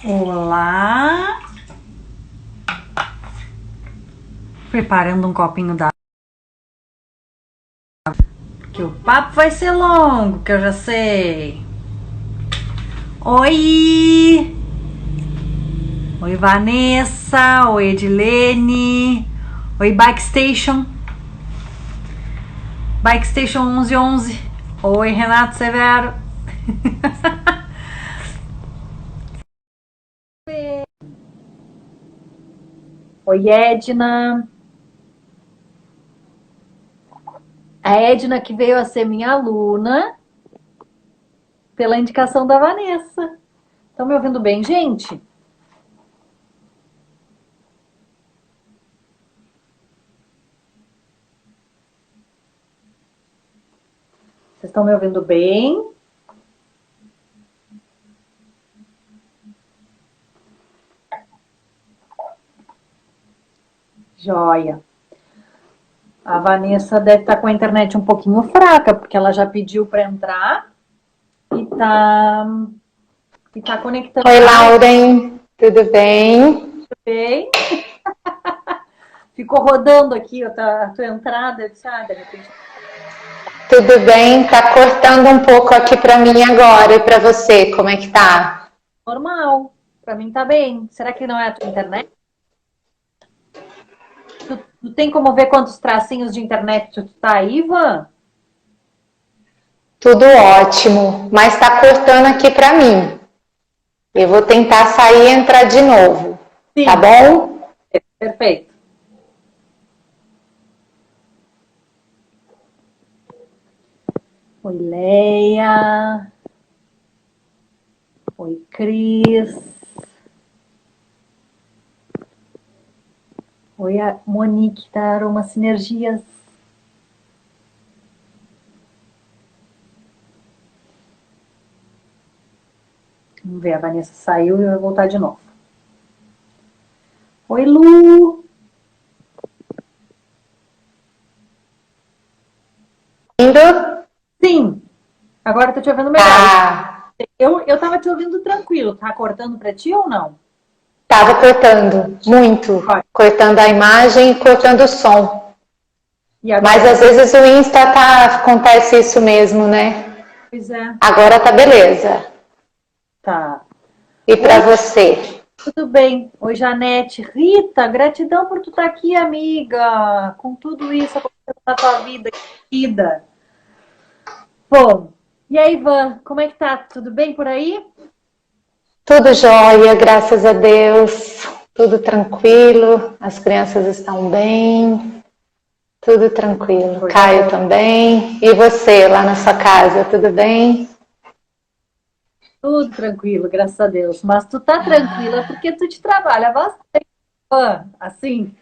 Olá! Preparando um copinho d'água, que o papo vai ser longo, que eu já sei. Oi! Oi, Vanessa! Oi, Edilene! Oi, Bikestation! Bikestation 1111! Oi, Renato Severo! Oi, Edna! A Edna que veio a ser minha aluna pela indicação da Vanessa. Estão me ouvindo bem, gente? Vocês estão me ouvindo bem? Joia. A Vanessa deve estar com a internet um pouquinho fraca, porque ela já pediu para entrar e tá conectando. Oi, Lauren, tudo bem? Tudo bem? Ficou rodando aqui a tua entrada, eu disse, de repente... Tudo bem, tá cortando um pouco aqui para mim agora, e para você, como é que tá? Normal, para mim tá bem. Será que não é a tua internet? Tu tem como ver quantos tracinhos de internet tu tá aí, Ivan? Tudo ótimo, mas tá cortando aqui para mim. Eu vou tentar sair e entrar de novo, Sim. Tá bom? Perfeito. Oi, Leia. Oi, Cris. Oi, a Monique da Aroma Sinergias. Vamos ver, a Vanessa saiu e vai voltar de novo. Oi, Lu. Indo? Sim. Agora eu tô te ouvindo melhor. Ah, Eu tava te ouvindo tranquilo. Tá cortando pra ti ou não? tava cortando, muito. Cortando a imagem e cortando o som. E agora? Mas às vezes o Insta acontece isso mesmo, né? Pois é. Agora tá beleza. Tá. E para você? Tudo bem. Oi, Janete. Rita, gratidão por tu estar aqui, amiga. Com tudo isso acontecendo na tua vida, querida. Bom, e aí, Ivan, como é que tá? Tudo bem por aí? Tudo jóia, graças a Deus. Tudo tranquilo. As crianças estão bem. Tudo tranquilo. Pois Caio é. também. E você, lá na sua casa, tudo bem? Tudo tranquilo, graças a Deus. Mas tu tá tranquila porque tu te trabalha bastante. Ivan. Assim,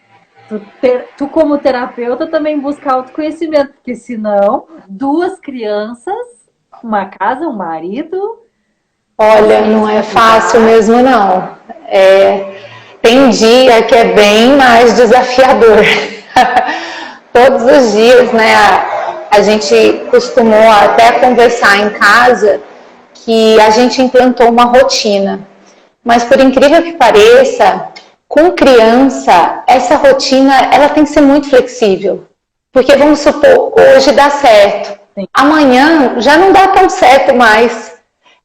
tu como terapeuta também busca autoconhecimento, porque senão, duas crianças, uma casa, um marido... Olha, não é fácil mesmo, não. Tem dia que é bem mais desafiador. Todos os dias, né? A gente costumou até conversar em casa que a gente implantou uma rotina. Mas por incrível que pareça, com criança, essa rotina ela tem que ser muito flexível. Porque vamos supor, hoje dá certo. Sim. Amanhã já não dá tão certo mais.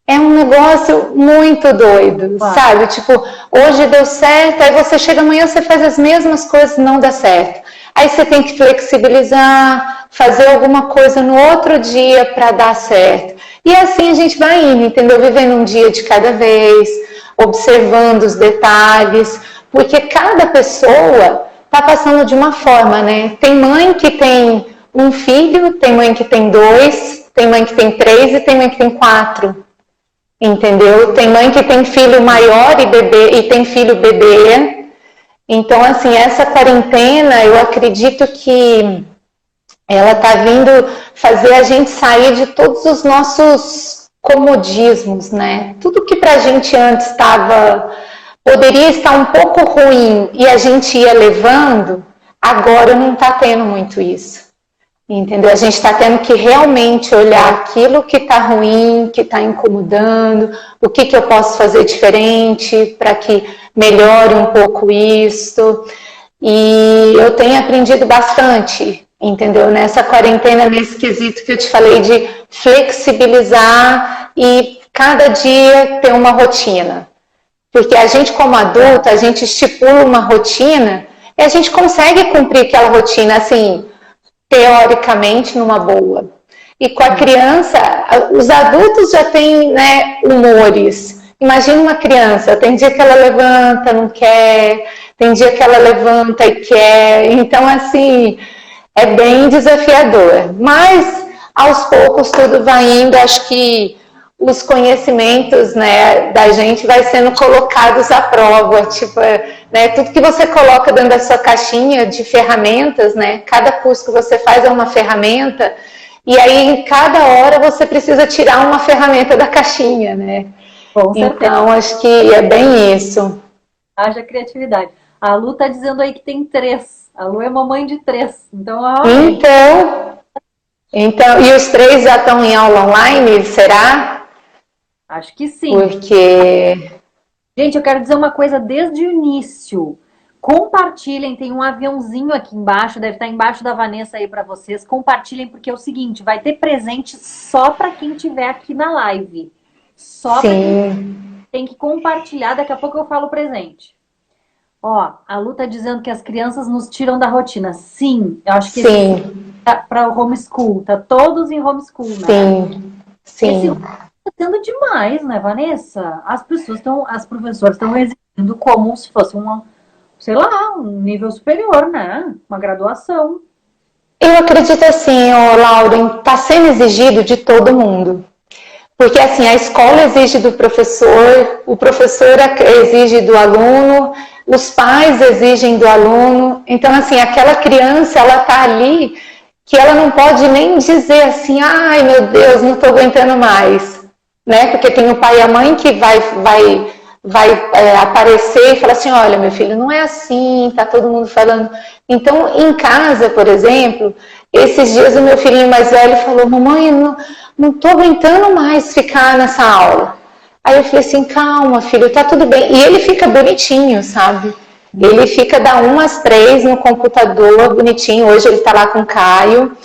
É um negócio muito doido, sabe? Tipo, hoje deu certo, aí você chega amanhã, você faz as mesmas coisas e não dá certo. Aí você tem que flexibilizar, fazer alguma coisa no outro dia para dar certo. E assim a gente vai indo, entendeu? Vivendo um dia de cada vez, observando os detalhes, porque cada pessoa tá passando de uma forma, né? Tem mãe que tem um filho, tem mãe que tem 2, tem mãe que tem 3 e tem mãe que tem 4. Entendeu? Tem mãe que tem filho maior e tem filho bebê. Então, assim, essa quarentena, eu acredito que ela tá vindo fazer a gente sair de todos os nossos comodismos, né? Tudo que pra gente antes poderia estar um pouco ruim e a gente ia levando, agora não tá tendo muito isso. Entendeu? A gente está tendo que realmente olhar aquilo que está ruim, que está incomodando, o que eu posso fazer diferente para que melhore um pouco isso. E eu tenho aprendido bastante, entendeu? Nessa quarentena, nesse quesito que eu te falei de flexibilizar e cada dia ter uma rotina. Porque a gente, como adulta, a gente estipula uma rotina e a gente consegue cumprir aquela rotina, assim, teoricamente, numa boa. E com a criança, os adultos já têm, né, humores. Imagina uma criança, tem dia que ela levanta, não quer, tem dia que ela levanta e quer. Então, assim, é bem desafiador. Mas, aos poucos, tudo vai indo. Acho que os conhecimentos, né, da gente vai sendo colocados à prova, tipo, né, tudo que você coloca dentro da sua caixinha de ferramentas, né, cada curso que você faz é uma ferramenta, e aí em cada hora você precisa tirar uma ferramenta da caixinha, né. Com certeza. Então acho que é bem isso. Haja criatividade. A Lu tá dizendo aí que tem 3. A Lu é mamãe de 3. Então, então, e os 3 já estão em aula online, será? Acho que sim. Porque... Gente, eu quero dizer uma coisa desde o início. Compartilhem, tem um aviãozinho aqui embaixo, deve estar embaixo da Vanessa aí para vocês. Compartilhem, porque é o seguinte, vai ter presente só para quem estiver aqui na live. Só para quem tem que compartilhar, daqui a pouco eu falo o presente. Ó, a Lu tá dizendo que as crianças nos tiram da rotina. Sim, eu acho que para o homeschool, tá todos em homeschool, né? Sim. Tá tendo demais, né, Vanessa? As professoras estão exigindo como se fosse sei lá, um nível superior, né? Uma graduação. Eu acredito assim, Lauren, tá sendo exigido de todo mundo. Porque assim, a escola exige do professor, o professor exige do aluno, os pais exigem do aluno. Então, assim, aquela criança, ela tá ali que ela não pode nem dizer assim, ai meu Deus, não tô aguentando mais. Né? Porque tem o pai e a mãe que vai aparecer e falar assim, olha, meu filho, não é assim, tá todo mundo falando. Então, em casa, por exemplo, esses dias o meu filhinho mais velho falou, mamãe, não tô aguentando mais ficar nessa aula. Aí eu falei assim, calma, filho, tá tudo bem. E ele fica bonitinho, sabe? Ele fica da 1 às 3 no computador, bonitinho. Hoje ele tá lá com o Caio.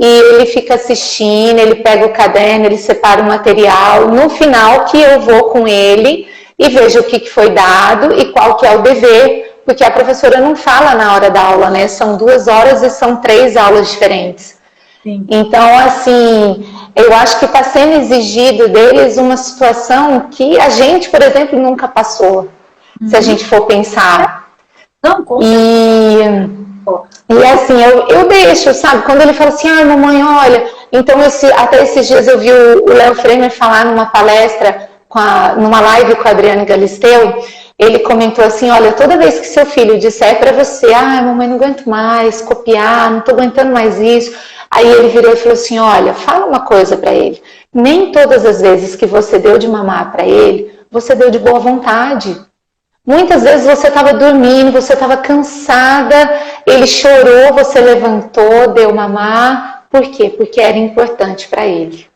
E ele fica assistindo, ele pega o caderno, ele separa o material. No final que eu vou com ele e vejo o que foi dado e qual que é o dever, porque a professora não fala na hora da aula, né? São 2 horas e são 3 aulas diferentes. Sim. Então, assim, eu acho que está sendo exigido deles uma situação que a gente, por exemplo, nunca passou, se a gente for pensar. Não, com E assim, eu deixo, sabe? Quando ele fala assim, mamãe, olha... Então, até esses dias eu vi o Léo Fremer falar numa palestra, numa live com a Adriane Galisteu, ele comentou assim, olha, toda vez que seu filho disser para você, mamãe, não aguento mais copiar, não tô aguentando mais isso, aí ele virou e falou assim, olha, fala uma coisa para ele, nem todas as vezes que você deu de mamar para ele, você deu de boa vontade. Muitas vezes você estava dormindo, você estava cansada, ele chorou, você levantou, deu mamar. Por quê? Porque era importante para ele.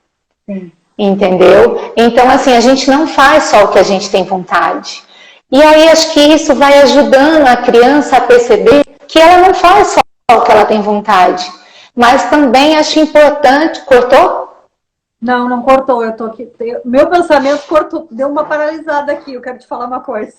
Sim. Entendeu? Então, assim, a gente não faz só o que a gente tem vontade. E aí, acho que isso vai ajudando a criança a perceber que ela não faz só o que ela tem vontade. Mas também acho importante... Cortou? Não, não cortou, eu tô aqui. Meu pensamento cortou, deu uma paralisada aqui, eu quero te falar uma coisa.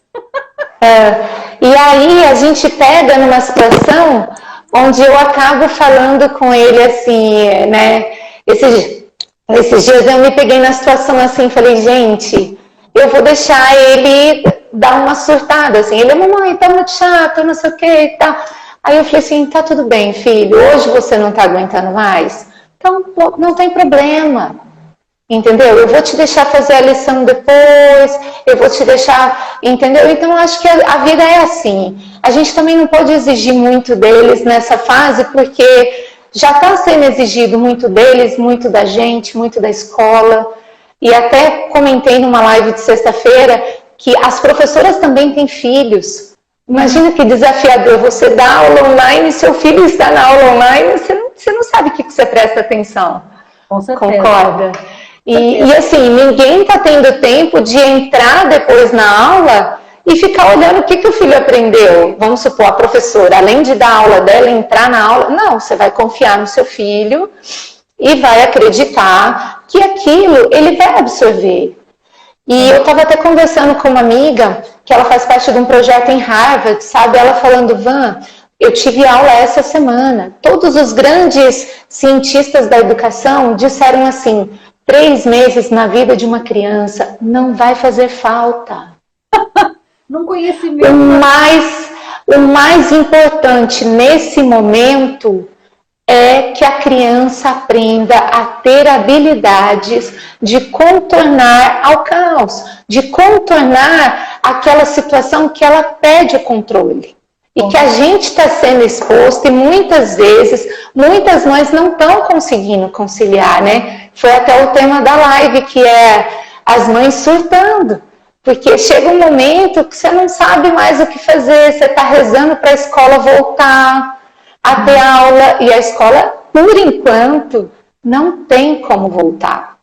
E aí a gente pega numa situação onde eu acabo falando com ele assim, né? Esses dias eu me peguei na situação assim, falei, gente, eu vou deixar ele dar uma surtada, assim. Ele, mamãe, tá muito chato, não sei o que e tal. Aí eu falei assim, tá tudo bem, filho, hoje você não tá aguentando mais? Então, não tem problema. Entendeu? Eu vou te deixar fazer a lição depois, eu vou te deixar, entendeu? Então, eu acho que a vida é assim. A gente também não pode exigir muito deles nessa fase, porque já está sendo exigido muito deles, muito da gente, muito da escola. E até comentei numa live de sexta-feira que as professoras também têm filhos. Imagina que desafiador, você dá aula online, seu filho está na aula online, você não você não sabe o que você presta atenção. Com certeza. Concorda? E assim, ninguém está tendo tempo de entrar depois na aula e ficar olhando o que o filho aprendeu. Vamos supor, a professora, além de dar aula dela, entrar na aula. Não, você vai confiar no seu filho e vai acreditar que aquilo ele vai absorver. E eu estava até conversando com uma amiga, que ela faz parte de um projeto em Harvard, sabe? Ela falando, Van, eu tive aula essa semana. Todos os grandes cientistas da educação disseram assim, 3 meses na vida de uma criança não vai fazer falta. Não conhecimento. O mais importante nesse momento é que a criança aprenda a ter habilidades de contornar ao caos, de contornar aquela situação que ela perde o controle. E que a gente está sendo exposto e muitas vezes, muitas mães não estão conseguindo conciliar, né? Foi até o tema da live, que é as mães surtando. Porque chega um momento que você não sabe mais o que fazer, você está rezando para a escola voltar a ter aula, e a escola, por enquanto, não tem como voltar.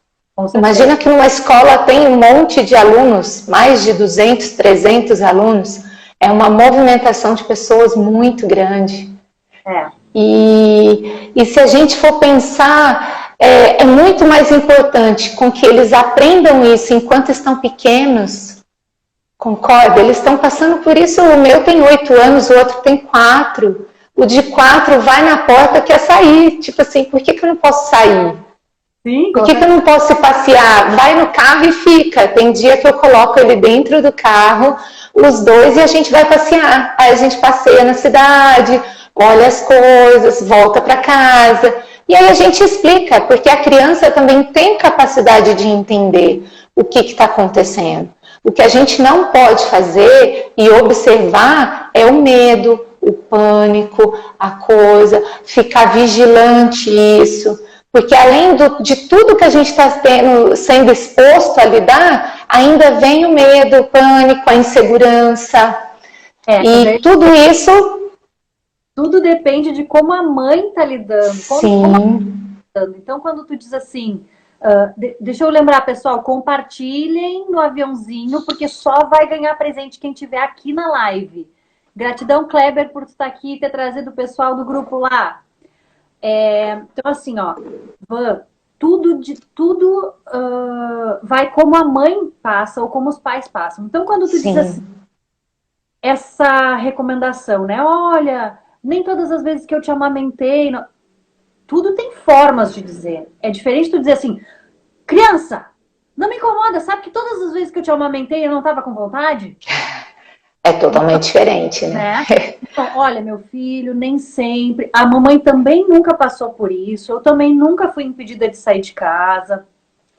Imagina que numa escola tem um monte de alunos, mais de 200, 300 alunos, é uma movimentação de pessoas muito grande. E se a gente for pensar, é muito mais importante com que eles aprendam isso enquanto estão pequenos. Concorda? Eles estão passando por isso. O meu tem 8 anos, o outro tem 4. O de 4 vai na porta, quer sair. Tipo assim, por que eu não posso sair? Sim, por que eu não posso passear? Vai no carro e fica. Tem dia que eu coloco ele dentro do carro, os dois, e a gente vai passear. Aí a gente passeia na cidade, olha as coisas, volta para casa. E aí a gente explica, porque a criança também tem capacidade de entender o que está acontecendo. O que a gente não pode fazer e observar é o medo, o pânico, a coisa, ficar vigilante isso. Porque além de tudo que a gente está sendo exposto a lidar, ainda vem o medo, o pânico, a insegurança. E tudo isso... Tudo depende de como a mãe está lidando. Sim. Então, quando tu diz assim... deixa eu lembrar, pessoal, compartilhem no aviãozinho, porque só vai ganhar presente quem estiver aqui na live. Gratidão, Kleber, por estar aqui e ter trazido o pessoal do grupo lá. Então, assim, ó, tudo vai como a mãe passa ou como os pais passam. Então, quando tu diz assim, essa recomendação, né? Olha, nem todas as vezes que eu te amamentei... Não... Tudo tem formas de dizer. É diferente tu dizer assim, criança, não me incomoda, sabe que todas as vezes que eu te amamentei eu não estava com vontade? É totalmente diferente, né? Então, olha, meu filho, nem sempre. A mamãe também nunca passou por isso. Eu também nunca fui impedida de sair de casa.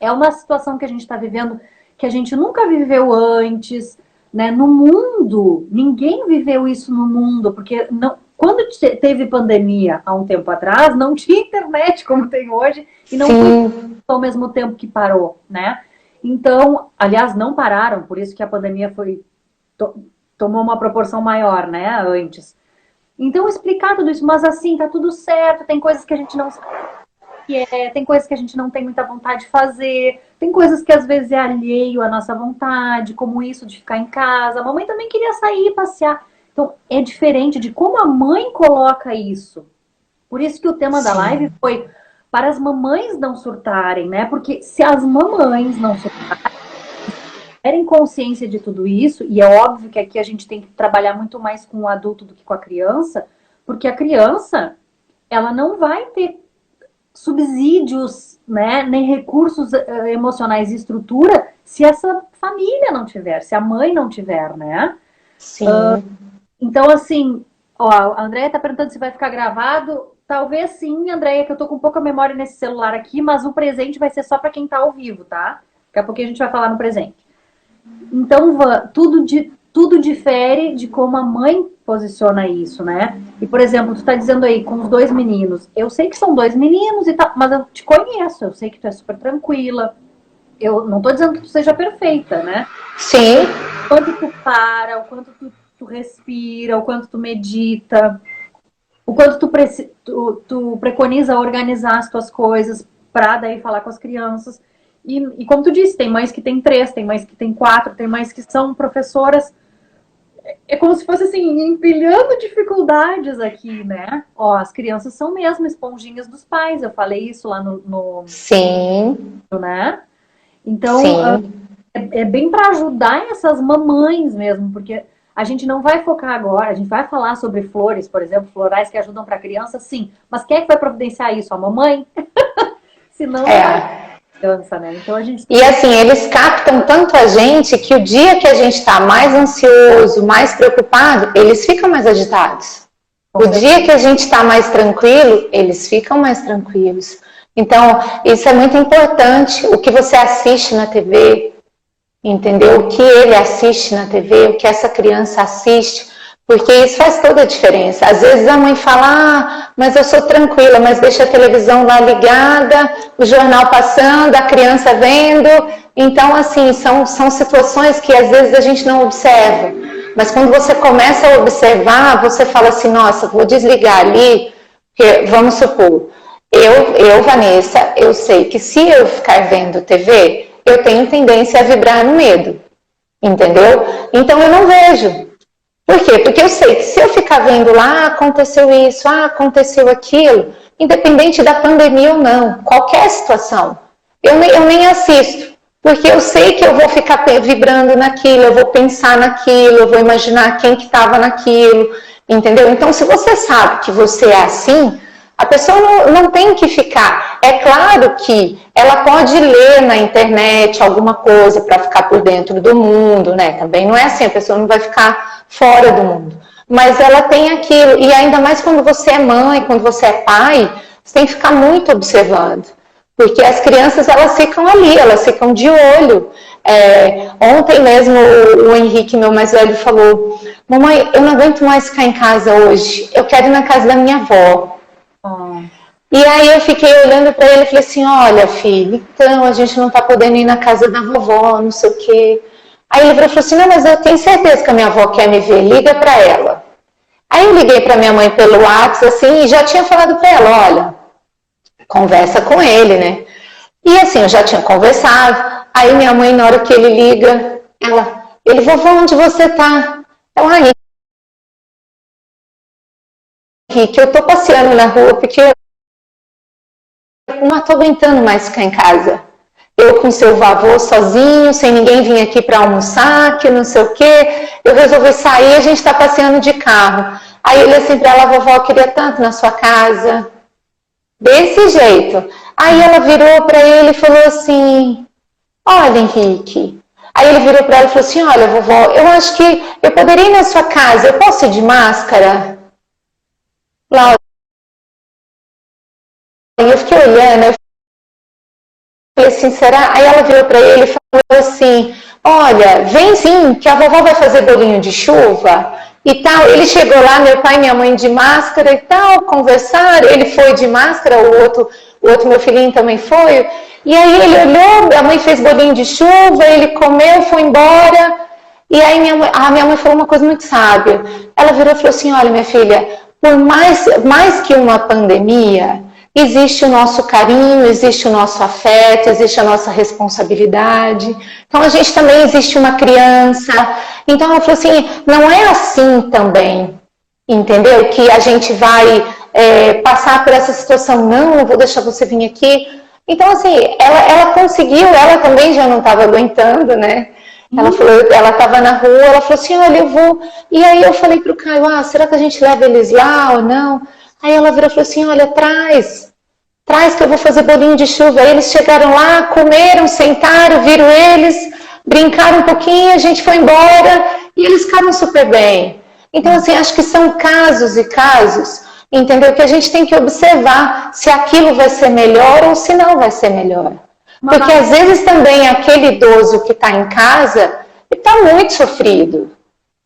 É uma situação que a gente está vivendo que a gente nunca viveu antes, né? No mundo, ninguém viveu isso no mundo, porque não... Quando teve pandemia há um tempo atrás, não tinha internet como tem hoje e não foi ao mesmo tempo que parou, né? Então, aliás, não pararam, por isso que a pandemia tomou uma proporção maior, né, antes. Então, explicar tudo isso, mas assim, tá tudo certo, tem coisas que a gente não sabe que tem coisas que a gente não tem muita vontade de fazer, tem coisas que às vezes é alheio à nossa vontade, como isso de ficar em casa. A mamãe também queria sair e passear. Então, é diferente de como a mãe coloca isso. Por isso que o tema da live foi para as mamães não surtarem, né? Porque se as mamães não surtarem, terem consciência de tudo isso, e é óbvio que aqui a gente tem que trabalhar muito mais com o adulto do que com a criança, porque a criança, ela não vai ter subsídios, né, nem recursos emocionais e estrutura se essa família não tiver, se a mãe não tiver, né? Sim. Então, assim, ó, a Andréia tá perguntando se vai ficar gravado. Talvez sim, Andréia, que eu tô com pouca memória nesse celular aqui, mas o presente vai ser só para quem tá ao vivo, tá? Daqui a pouquinho a gente vai falar no presente. Então, tudo difere de como a mãe posiciona isso, né? E, por exemplo, tu tá dizendo aí, com os 2 meninos. Eu sei que são 2 meninos e tal, mas eu te conheço, eu sei que tu é super tranquila. Eu não tô dizendo que tu seja perfeita, né? Sim. O quanto tu para, o quanto tu respira, o quanto tu medita. o quanto tu preconiza organizar as tuas coisas para daí falar com as crianças. E como tu disse, tem mães que tem 3, tem mães que tem 4, tem mães que são professoras. É como se fosse assim, empilhando dificuldades aqui, né? Ó, as crianças são mesmo esponjinhas dos pais. Eu falei isso lá Sim, né? Então, sim. é bem para ajudar essas mamães mesmo, porque a gente não vai focar agora, a gente vai falar sobre flores, por exemplo, florais que ajudam para a criança, sim. Mas quem é que vai providenciar isso? A mamãe? Senão não vai É. criança, né? Então a gente. E assim, eles captam tanto a gente que o dia que a gente está mais ansioso, mais preocupado, eles ficam mais agitados. O dia que a gente está mais tranquilo, eles ficam mais tranquilos. Então, isso é muito importante. O que você assiste na TV, entendeu? O que ele assiste na TV, o que essa criança assiste, porque isso faz toda a diferença. Às vezes a mãe fala, mas eu sou tranquila, mas deixa a televisão lá ligada, o jornal passando, a criança vendo. Então, assim, são situações que às vezes a gente não observa. Mas quando você começa a observar, você fala assim, nossa, vou desligar ali, porque, vamos supor, Vanessa, eu sei que se eu ficar vendo TV, eu tenho tendência a vibrar no medo, entendeu? Então eu não vejo. Por quê? Porque eu sei que se eu ficar vendo lá, aconteceu isso, aconteceu aquilo, independente da pandemia ou não, qualquer situação, eu nem assisto. Porque eu sei que eu vou ficar vibrando naquilo, eu vou pensar naquilo, eu vou imaginar quem que estava naquilo, entendeu? Então, se você sabe que você é assim, a pessoa não tem que ficar. É claro que ela pode ler na internet alguma coisa para ficar por dentro do mundo, né? Também não é assim, a pessoa não vai ficar fora do mundo. Mas ela tem aquilo, e ainda mais quando você é mãe, quando você é pai, você tem que ficar muito observando. Porque as crianças, elas ficam ali, elas ficam de olho. Ontem mesmo o Henrique, meu mais velho, falou: mamãe, eu não aguento mais ficar em casa hoje, eu quero ir na casa da minha avó. E aí eu fiquei olhando para ele e falei assim, olha filho, então a gente não está podendo ir na casa da vovó, não sei o quê. Aí ele falou assim, não, mas eu tenho certeza que a minha avó quer me ver, liga para ela. Aí eu liguei para minha mãe pelo WhatsApp, assim, e já tinha falado para ela, olha, conversa com ele, né? E assim, eu já tinha conversado. Aí minha mãe, na hora que ele liga, ele, vovó, onde você tá? Ela, Henrique, eu tô passeando na rua porque eu não tô aguentando mais ficar em casa. Eu com seu avô sozinho, sem ninguém vir aqui para almoçar, que não sei o quê. Eu resolvi sair, a gente está passeando de carro. Aí ele assim para ela, vovó, eu queria tanto na sua casa. Desse jeito. Aí ela virou para ele e falou assim, olha, Henrique. Aí ele virou para ela e falou assim, olha, vovó, eu acho que eu poderia ir na sua casa, eu posso ir de máscara? Lá, eu fiquei olhando, eu falei assim, será? Aí ela virou para ele e falou assim, olha, vem sim, que a vovó vai fazer bolinho de chuva e tal. Ele chegou lá, meu pai e minha mãe de máscara e tal, conversaram, ele foi de máscara, o outro meu filhinho também foi. E aí ele olhou, a mãe fez bolinho de chuva, ele comeu, foi embora. E aí a minha mãe falou uma coisa muito sábia. Ela virou e falou assim, olha minha filha, por mais que uma pandemia, existe o nosso carinho, existe o nosso afeto, existe a nossa responsabilidade. Então a gente também existe uma criança. Então ela falou assim, não é assim também, entendeu? Que a gente vai passar por essa situação, não vou deixar você vir aqui. Então assim, ela conseguiu, ela também já não estava aguentando, né? Ela falou, ela estava na rua, ela falou assim, olha, eu vou. E aí eu falei pro Caio, será que a gente leva eles lá ou não? Aí ela virou e falou assim, olha, traz que eu vou fazer bolinho de chuva. Aí eles chegaram lá, comeram, sentaram, viram eles, brincaram um pouquinho, a gente foi embora e eles ficaram super bem. Então, assim, acho que são casos e casos, entendeu? Que a gente tem que observar se aquilo vai ser melhor ou se não vai ser melhor. Porque às vezes também aquele idoso que está em casa está muito sofrido.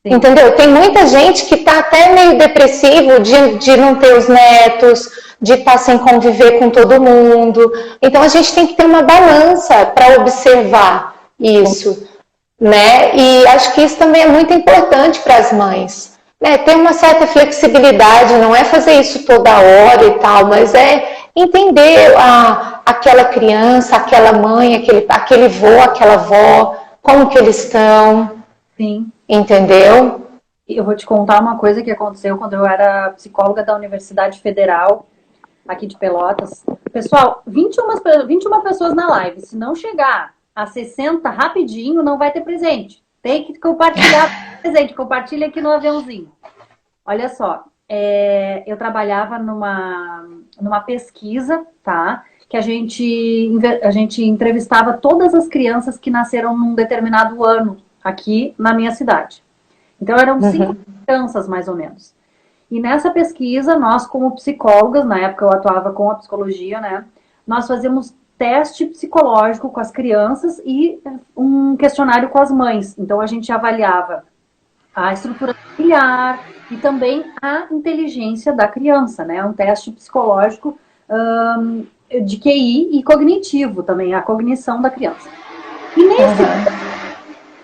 Sim. Entendeu? Tem muita gente que está até meio depressivo de não ter os netos, de estar sem conviver com todo mundo. Então a gente tem que ter uma balança para observar isso, né? E acho que isso também é muito importante para as mães. ter uma certa flexibilidade, não é fazer isso toda hora e tal, mas é entender aquela criança, aquela mãe, aquele vô, aquela avó, como que eles estão. Sim. Entendeu? Eu vou te contar uma coisa que aconteceu quando eu era psicóloga da Universidade Federal, aqui de Pelotas. Pessoal, 21 pessoas na live. Se não chegar a 60 rapidinho, não vai ter presente. Tem que compartilhar presente. Compartilha aqui no aviãozinho. Olha só, eu trabalhava numa pesquisa, tá? Que a gente entrevistava todas as crianças que nasceram num determinado ano aqui na minha cidade. Então eram 5 crianças, mais ou menos. E nessa pesquisa, nós como psicólogas, na época eu atuava com a psicologia, né? Nós fazíamos teste psicológico com as crianças e um questionário com as mães. Então a gente avaliava a estrutura familiar e também a inteligência da criança, né? Um teste psicológico de QI e cognitivo também, a cognição da criança. E nesse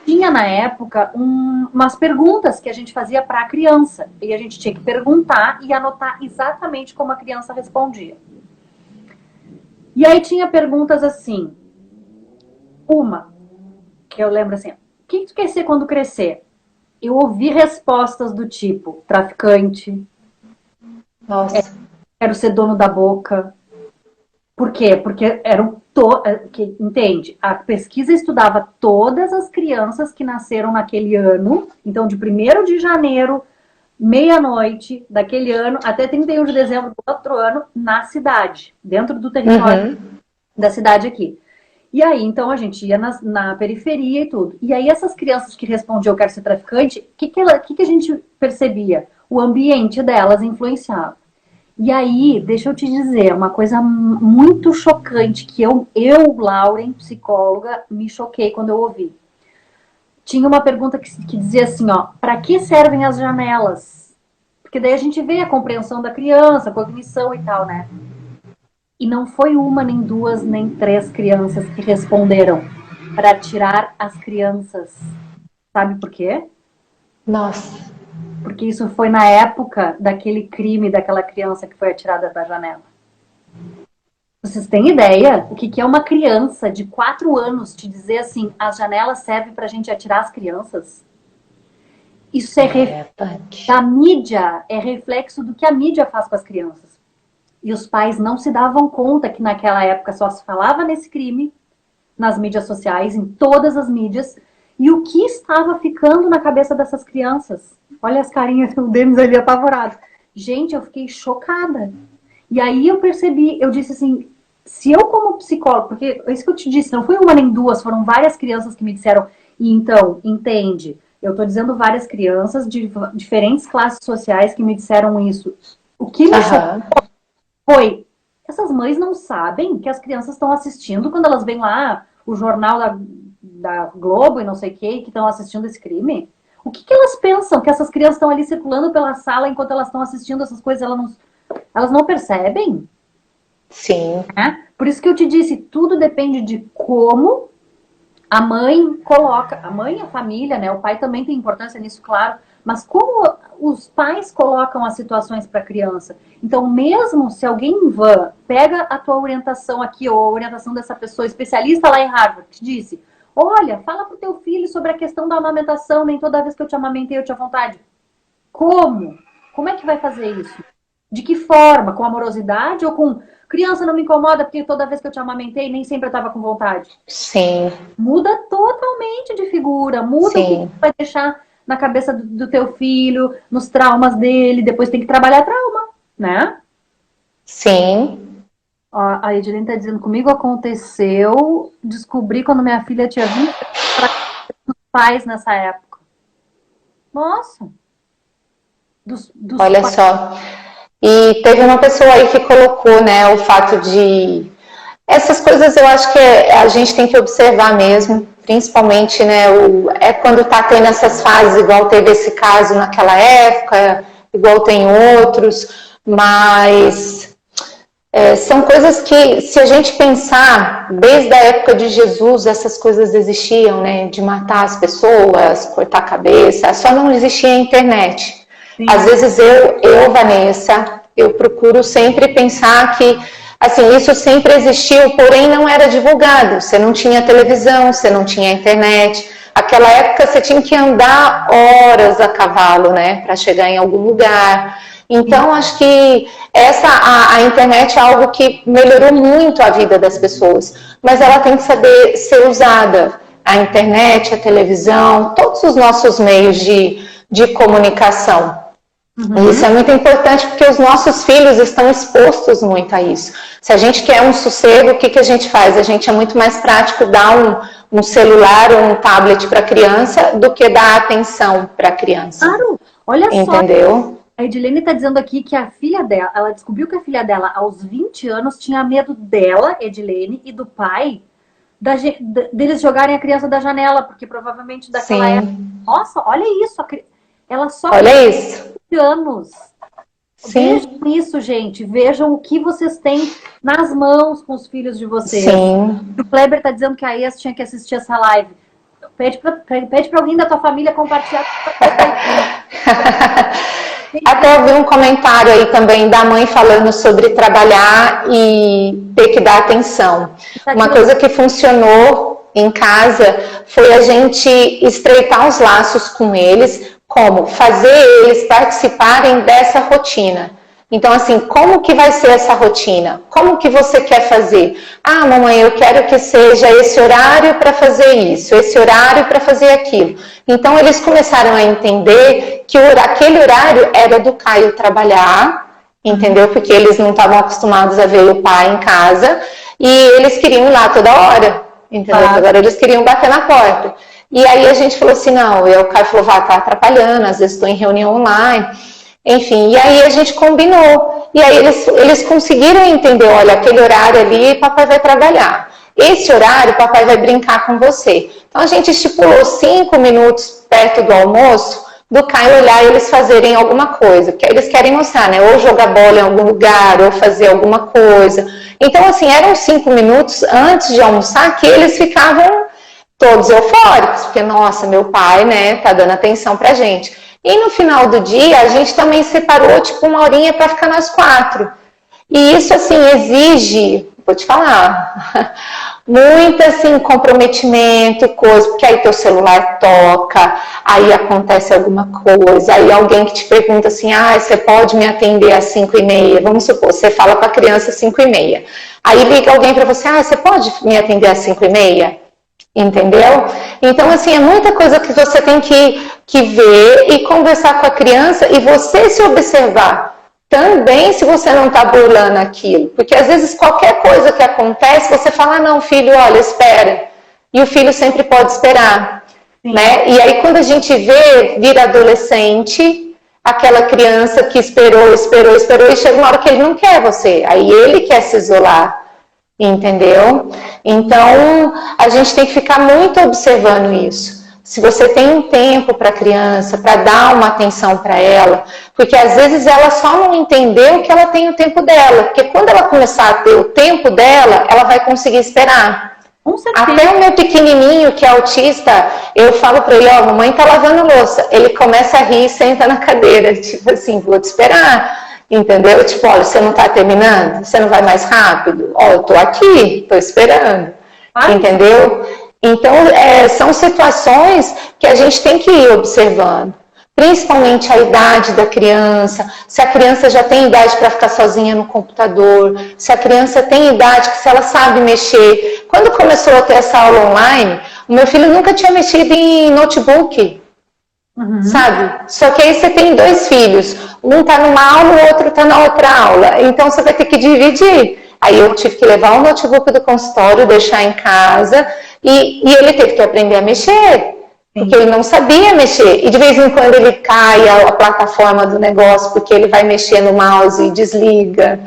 tinha na época umas perguntas que a gente fazia para a criança. E a gente tinha que perguntar e anotar exatamente como a criança respondia. E aí tinha perguntas assim. Uma, que eu lembro assim, o que tu quer ser quando crescer? Eu ouvi respostas do tipo, traficante. Nossa. Quero ser dono da boca. Por quê? Porque entende? A pesquisa estudava todas as crianças que nasceram naquele ano. Então, de 1º de janeiro, meia-noite daquele ano, até 31 de dezembro do outro ano, na cidade. Dentro do território da cidade aqui. E aí, então, a gente ia na periferia e tudo. E aí, essas crianças que respondiam eu quero ser traficante, o que a gente percebia? O ambiente delas influenciava. E aí, deixa eu te dizer, uma coisa muito chocante que eu Lauren, psicóloga, me choquei quando eu ouvi. Tinha uma pergunta que dizia assim, ó, para que servem as janelas? Porque daí a gente vê a compreensão da criança, a cognição e tal, né? E não foi uma, nem 2, nem 3 crianças que responderam para tirar as crianças. Sabe por quê? Nossa. Porque isso foi na época daquele crime daquela criança que foi atirada da janela. Vocês têm ideia? O que é uma criança de 4 anos te dizer assim, as janelas servem pra gente atirar as crianças? Isso da mídia, é reflexo do que a mídia faz com as crianças. E os pais não se davam conta que naquela época só se falava nesse crime, nas mídias sociais, em todas as mídias, e o que estava ficando na cabeça dessas crianças. Olha as carinhas do Denis ali apavorado. Gente, eu fiquei chocada. E aí eu percebi, eu disse assim, se eu como psicólogo, porque é isso que eu te disse, não foi uma nem 2, foram várias crianças que me disseram, e então, entende, eu estou dizendo várias crianças de diferentes classes sociais que me disseram isso. O que me chocou foi, essas mães não sabem que as crianças estão assistindo quando elas veem lá o jornal da Globo e não sei o que estão assistindo esse crime? O que elas pensam? Que essas crianças estão ali circulando pela sala enquanto elas estão assistindo essas coisas, elas não percebem? Sim. Por isso que eu te disse, tudo depende de como a mãe coloca, a mãe e a família, né? O pai também tem importância nisso, claro, mas como os pais colocam as situações para a criança. Então, mesmo se alguém em van pega a tua orientação aqui, ou a orientação dessa pessoa especialista lá em Harvard, que disse, olha, fala pro teu filho sobre a questão da amamentação, nem toda vez que eu te amamentei eu tinha vontade. Como? Como é que vai fazer isso? De que forma? Com amorosidade ou com criança não me incomoda porque toda vez que eu te amamentei nem sempre eu estava com vontade? Sim. Muda totalmente de figura, muda o que vai deixar na cabeça do teu filho, nos traumas dele, depois tem que trabalhar trauma, né? Sim. Ó, a Edilene tá dizendo, comigo aconteceu, descobri quando minha filha tinha 20 dos pais nessa época. Nossa! Olha pais. Só. E teve uma pessoa aí que colocou, né, o fato de... Essas coisas eu acho que a gente tem que observar mesmo, principalmente, né, é quando tá tendo essas fases, igual teve esse caso naquela época, igual tem outros, mas são coisas que, se a gente pensar, desde a época de Jesus, essas coisas existiam, né, de matar as pessoas, cortar a cabeça, só não existia a internet. Sim. Às vezes Vanessa, eu procuro sempre pensar que, assim, isso sempre existiu, porém não era divulgado. Você não tinha televisão, você não tinha internet. Aquela época você tinha que andar horas a cavalo, né, para chegar em algum lugar. Então, acho que a internet é algo que melhorou muito a vida das pessoas, mas ela tem que saber ser usada. A internet, a televisão, todos os nossos meios de comunicação. Uhum. Isso é muito importante porque os nossos filhos estão expostos muito a isso. Se a gente quer um sossego, o que a gente faz? A gente é muito mais prático dar um celular ou um tablet para a criança do que dar atenção para a criança. Claro, olha só. Entendeu? A Edilene está dizendo aqui que a filha dela, ela descobriu que a filha dela, aos 20 anos, tinha medo dela, Edilene, e do pai, deles jogarem a criança da janela, porque provavelmente daquela época. Nossa, olha isso. Ela só olha isso. 20 anos. Sim. Vejam isso, gente. Vejam o que vocês têm nas mãos com os filhos de vocês. Sim. O Kleber está dizendo que a Ias tinha que assistir essa live. Pede para alguém da tua família compartilhar. Até eu vi um comentário aí também da mãe falando sobre trabalhar e ter que dar atenção. Uma coisa que funcionou em casa foi a gente estreitar os laços com eles, como fazer eles participarem dessa rotina. Então, assim, como que vai ser essa rotina? Como que você quer fazer? Ah, mamãe, eu quero que seja esse horário para fazer isso, esse horário para fazer aquilo. Então, eles começaram a entender que aquele horário era do Caio trabalhar, entendeu? Porque eles não estavam acostumados a ver o pai em casa e eles queriam ir lá toda hora, entendeu? Agora eles queriam bater na porta. E aí a gente falou assim, não, e o Caio falou, tá atrapalhando, às vezes estou em reunião online. Enfim, e aí a gente combinou. E aí eles conseguiram entender, olha, aquele horário ali, papai vai trabalhar. Esse horário, papai vai brincar com você. Então a gente estipulou 5 minutos perto do almoço, do Caio olhar e eles fazerem alguma coisa. Porque eles querem mostrar, né? Ou jogar bola em algum lugar, ou fazer alguma coisa. Então, assim, eram 5 minutos antes de almoçar que eles ficavam todos eufóricos. Porque, nossa, meu pai, né, tá dando atenção pra gente. E no final do dia, a gente também separou, tipo, 1 horinha para ficar nós 4. E isso, assim, exige, vou te falar, muito, assim, comprometimento, coisa, porque aí teu celular toca, aí acontece alguma coisa, aí alguém que te pergunta assim, você pode me atender às 5h30? Vamos supor, você fala para a criança às 5h30. Aí liga alguém para você, você pode me atender às 5h30? Entendeu? Então, assim, é muita coisa que você tem que ver e conversar com a criança e você se observar também se você não está burlando aquilo. Porque às vezes qualquer coisa que acontece, você fala, não, filho, olha, espera. E o filho sempre pode esperar. Né? E aí quando a gente vira adolescente, aquela criança que esperou e chega uma hora que ele não quer você. Aí ele quer se isolar. Entendeu? Então, a gente tem que ficar muito observando isso. Se você tem um tempo para a criança, para dar uma atenção para ela, porque às vezes ela só não entendeu que ela tem o tempo dela, porque quando ela começar a ter o tempo dela, ela vai conseguir esperar. Até o meu pequenininho, que é autista, eu falo para ele, mamãe tá lavando louça. Ele começa a rir e senta na cadeira, tipo assim, vou te esperar. Entendeu? Tipo, olha, você não está terminando? Você não vai mais rápido? Eu estou aqui, estou esperando. Entendeu? Então, são situações que a gente tem que ir observando. Principalmente a idade da criança, se a criança já tem idade para ficar sozinha no computador, se a criança tem idade que se ela sabe mexer. Quando começou a ter essa aula online, o meu filho nunca tinha mexido em notebook. Sabe? Só que aí você tem 2 filhos, um está numa aula, o outro está na outra aula, então você vai ter que dividir. Aí eu tive que levar o notebook do consultório, deixar em casa, e ele teve que aprender a mexer, porque ele não sabia mexer, e de vez em quando ele cai a plataforma do negócio, porque ele vai mexer no mouse e desliga.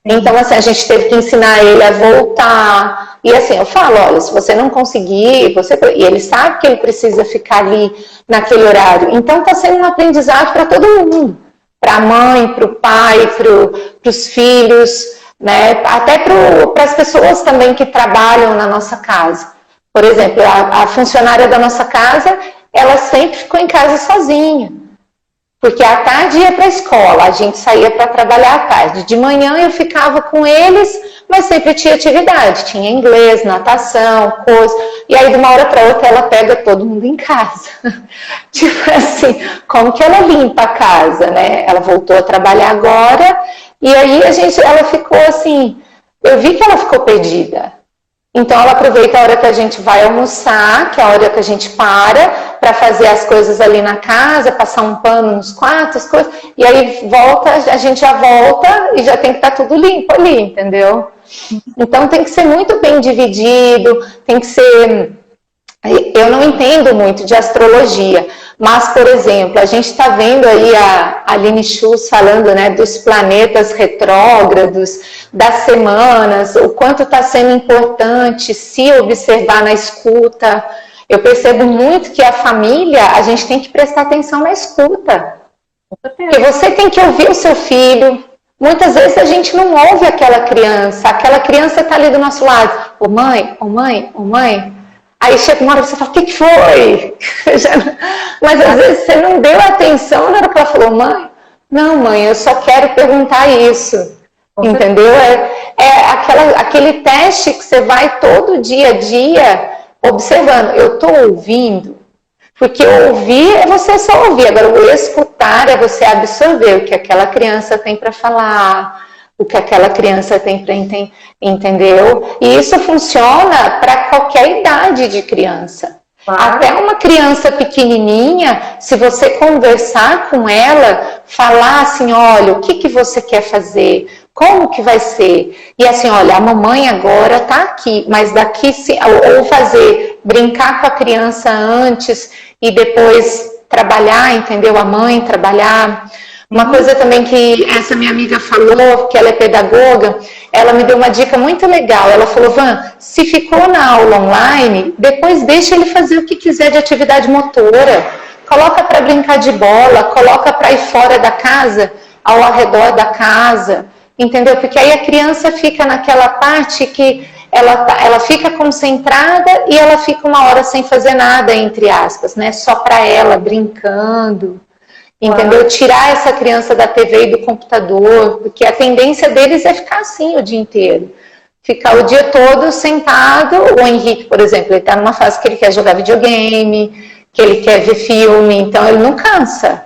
Então, assim, a gente teve que ensinar ele a voltar. E assim, eu falo, olha, se você não conseguir, e ele sabe que ele precisa ficar ali naquele horário. Então, está sendo um aprendizado para todo mundo. Para a mãe, para o pai, para os filhos, né? Até para as pessoas também que trabalham na nossa casa. Por exemplo, a funcionária da nossa casa, ela sempre ficou em casa sozinha. Porque à tarde ia para a escola, a gente saía para trabalhar à tarde. De manhã eu ficava com eles, mas sempre tinha atividade. Tinha inglês, natação, coisa. E aí de uma hora para outra ela pega todo mundo em casa. Tipo assim, como que ela limpa a casa, né? Ela voltou a trabalhar agora e aí ela ficou assim, eu vi que ela ficou perdida. Então ela aproveita a hora que a gente vai almoçar, que é a hora que a gente para fazer as coisas ali na casa, passar um pano nos quartos, coisas, e aí volta, a gente já volta e já tem que estar tudo limpo ali, entendeu? Então tem que ser muito bem dividido, tem que ser... Eu não entendo muito de astrologia, mas, por exemplo, a gente está vendo aí a Aline Schultz falando, né, dos planetas retrógrados, das semanas, o quanto está sendo importante se observar na escuta. Eu percebo muito que a família, a gente tem que prestar atenção na escuta. Porque você tem que ouvir o seu filho. Muitas vezes a gente não ouve aquela criança está ali do nosso lado. Ô mãe, ô mãe, ô mãe. Aí chega uma hora que você fala, o que foi? Mas às vezes você não deu atenção na hora que ela falou, mãe, não mãe, eu só quero perguntar isso. Entendeu? Aquele teste que você vai todo dia a dia observando. Eu estou ouvindo? Porque ouvir é você só ouvir. Agora o escutar é você absorver o que aquela criança tem para falar, o que aquela criança tem para entender, entendeu? E isso funciona para qualquer idade de criança. Claro. Até uma criança pequenininha, se você conversar com ela, falar assim, olha, o que você quer fazer? Como que vai ser? E assim, olha, a mamãe agora tá aqui, mas daqui, ou brincar com a criança antes e depois trabalhar, entendeu? A mãe trabalhar. Uma coisa também que essa minha amiga falou, que ela é pedagoga, ela me deu uma dica muito legal. Ela falou, Van, se ficou na aula online, depois deixa ele fazer o que quiser de atividade motora. Coloca para brincar de bola, coloca para ir fora da casa, ao redor da casa, entendeu? Porque aí a criança fica naquela parte que ela fica concentrada e ela fica uma hora sem fazer nada, entre aspas, né? Só para ela, brincando. Entendeu? Tirar essa criança da TV e do computador, porque a tendência deles é ficar assim o dia inteiro. Ficar o dia todo sentado. O Henrique, por exemplo, ele está numa fase que ele quer jogar videogame, que ele quer ver filme, então ele não cansa.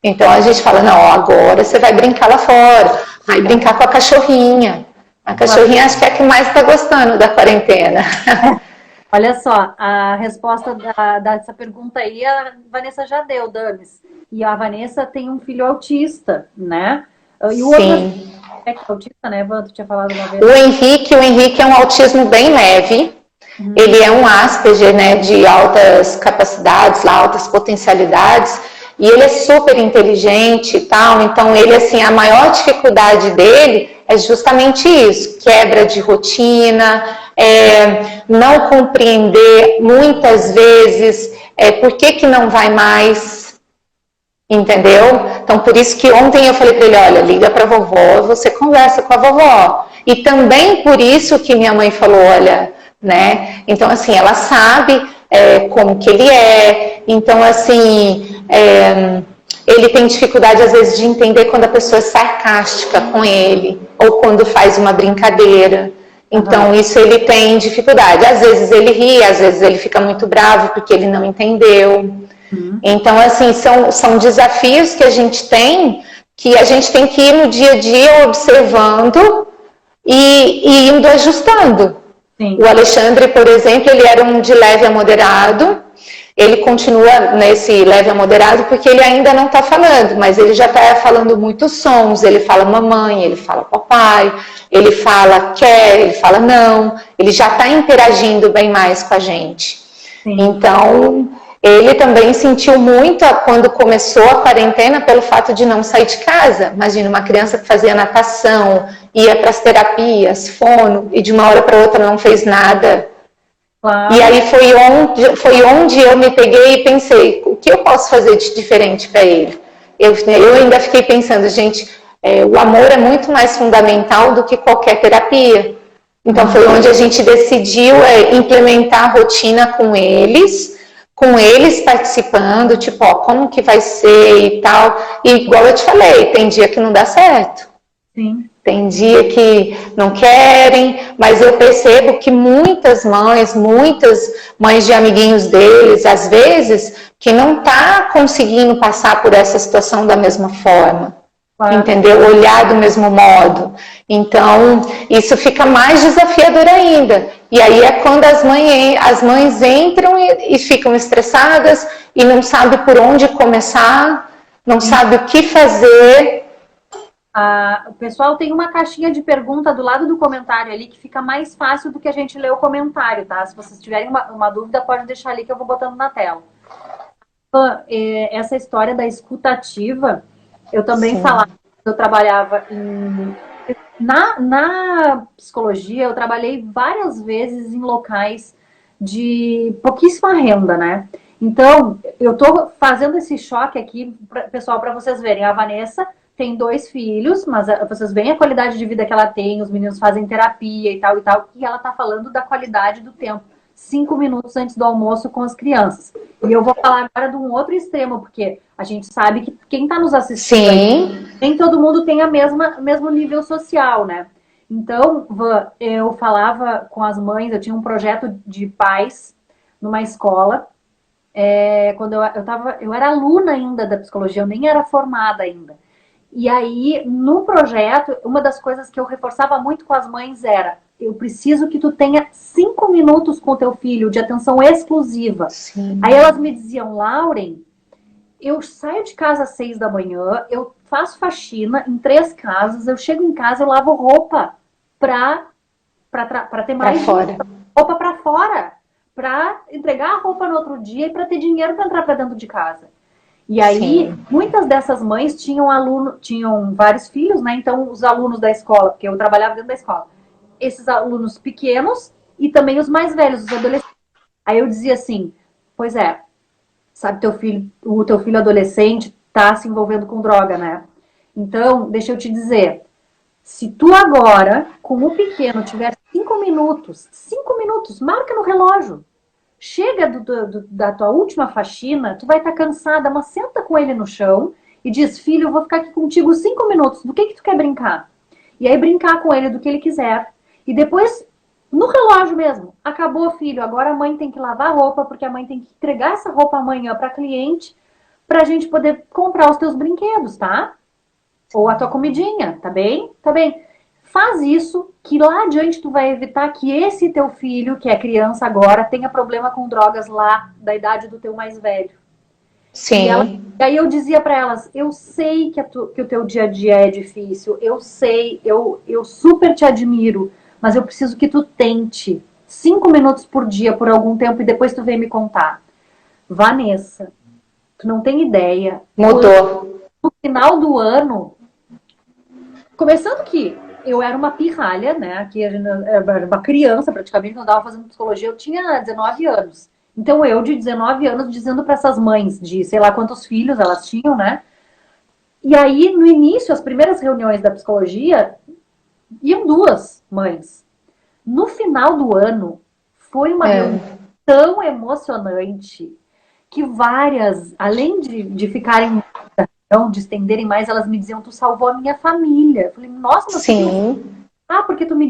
Então a gente fala, não, agora você vai brincar lá fora, vai brincar com a cachorrinha. A cachorrinha acho que é a que mais está gostando da quarentena. Olha só, a resposta dessa pergunta aí a Vanessa já deu, Danis. E a Vanessa tem um filho autista, né? E o Sim. outro é autista, né, Van? Tu tinha falado uma vez. O Henrique é um autismo bem leve. Ele é um Asperger, né, de altas capacidades, altas potencialidades. E ele é super inteligente e tal. Então, ele, assim, a maior dificuldade dele é justamente isso. Quebra de rotina, não compreender muitas vezes por que não vai mais. Entendeu? Então, por isso que ontem eu falei para ele, olha, liga para a vovó e você conversa com a vovó. E também por isso que minha mãe falou, olha, né? Então, assim, ela sabe como que ele é. Então, assim, ele tem dificuldade, às vezes, de entender quando a pessoa é sarcástica com ele. Ou quando faz uma brincadeira. Então, isso ele tem dificuldade. Às vezes ele ri, às vezes ele fica muito bravo porque ele não entendeu. Então, assim, são desafios que a gente tem que ir no dia a dia observando e indo ajustando. Sim. O Alexandre, por exemplo, ele era um de leve a moderado, ele continua nesse leve a moderado porque ele ainda não está falando, mas ele já está falando muitos sons, ele fala mamãe, ele fala papai, ele fala quer, ele fala não, ele já está interagindo bem mais com a gente. Sim. Então... ele também sentiu muito quando começou a quarentena pelo fato de não sair de casa. Imagina, uma criança que fazia natação, ia para as terapias, fono, e de uma hora para outra não fez nada. Claro. E aí foi onde eu me peguei e pensei, o que eu posso fazer de diferente para ele? Eu ainda fiquei pensando, gente, o amor é muito mais fundamental do que qualquer terapia. Então foi onde a gente decidiu implementar a rotina com eles, com eles participando, tipo, ó, como que vai ser e tal. E igual eu te falei, tem dia que não dá certo. Sim. Tem dia que não querem, mas eu percebo que muitas mães de amiguinhos deles, às vezes, que não tá conseguindo passar por essa situação da mesma forma. Claro. Entendeu? Olhar do mesmo modo. Então, isso fica mais desafiador ainda. E aí é quando as mães entram e ficam estressadas e não sabem por onde começar, não sabem o que fazer. O pessoal tem uma caixinha de pergunta do lado do comentário ali que fica mais fácil do que a gente ler o comentário, tá? Se vocês tiverem uma dúvida, pode deixar ali que eu vou botando na tela. Essa história da escuta ativa, eu também falava, eu trabalhava na psicologia, eu trabalhei várias vezes em locais de pouquíssima renda, né? Então, eu tô fazendo esse choque aqui, pessoal, para vocês verem. A Vanessa tem 2 filhos, mas vocês veem a qualidade de vida que ela tem, os meninos fazem terapia e tal, e ela tá falando da qualidade do tempo. 5 minutos antes do almoço com as crianças. E eu vou falar agora de um outro extremo, porque a gente sabe que quem está nos assistindo aí, nem todo mundo tem o mesmo nível social, né? Então, eu falava com as mães, eu tinha um projeto de pais numa escola, quando eu era aluna ainda da psicologia, eu nem era formada ainda. E aí, no projeto, uma das coisas que eu reforçava muito com as mães era: eu preciso que tu tenha 5 minutos com o teu filho de atenção exclusiva. Sim. Aí elas me diziam: Lauren, eu saio de casa às 6 da manhã, eu faço faxina em 3 casas, eu chego em casa, eu lavo roupa pra ter mais roupa pra fora, pra entregar a roupa no outro dia e pra ter dinheiro pra entrar pra dentro de casa. E aí, muitas dessas mães tinham vários filhos, né? Então, os alunos da escola, porque eu trabalhava dentro da escola, esses alunos pequenos e também os mais velhos, os adolescentes. Aí eu dizia assim: pois é, sabe, o teu filho adolescente tá se envolvendo com droga, né? Então, deixa eu te dizer, se tu agora, com o pequeno, tiver 5 minutos, marca no relógio. Chega da tua última faxina, tu vai estar cansada, mas senta com ele no chão e diz: filho, eu vou ficar aqui contigo 5 minutos, do que tu quer brincar? E aí brincar com ele do que ele quiser. E depois, no relógio mesmo, acabou, filho, agora a mãe tem que lavar a roupa, porque a mãe tem que entregar essa roupa amanhã para cliente, pra gente poder comprar os teus brinquedos, tá? Ou a tua comidinha, tá bem? Tá bem. Faz isso, que lá adiante tu vai evitar que esse teu filho, que é criança agora, tenha problema com drogas lá da idade do teu mais velho. Sim. E aí eu dizia para elas: eu sei que o teu dia a dia é difícil, eu sei, eu super te admiro, mas eu preciso que tu tente 5 minutos por dia por algum tempo e depois tu vem me contar. Vanessa, tu não tem ideia. Mudou. No final do ano, começando que eu era uma pirralha, né? Aqui era uma criança praticamente, quando eu estava fazendo psicologia, eu tinha 19 anos. Então eu, de 19 anos, dizendo para essas mães de sei lá quantos filhos elas tinham, né? E aí, no início, as primeiras reuniões da psicologia, iam 2 mães. No final do ano, foi uma reunião tão emocionante que várias, além de ficarem, de estenderem mais, elas me diziam: tu salvou a minha família. Eu falei: nossa, mas sim. Porque tu me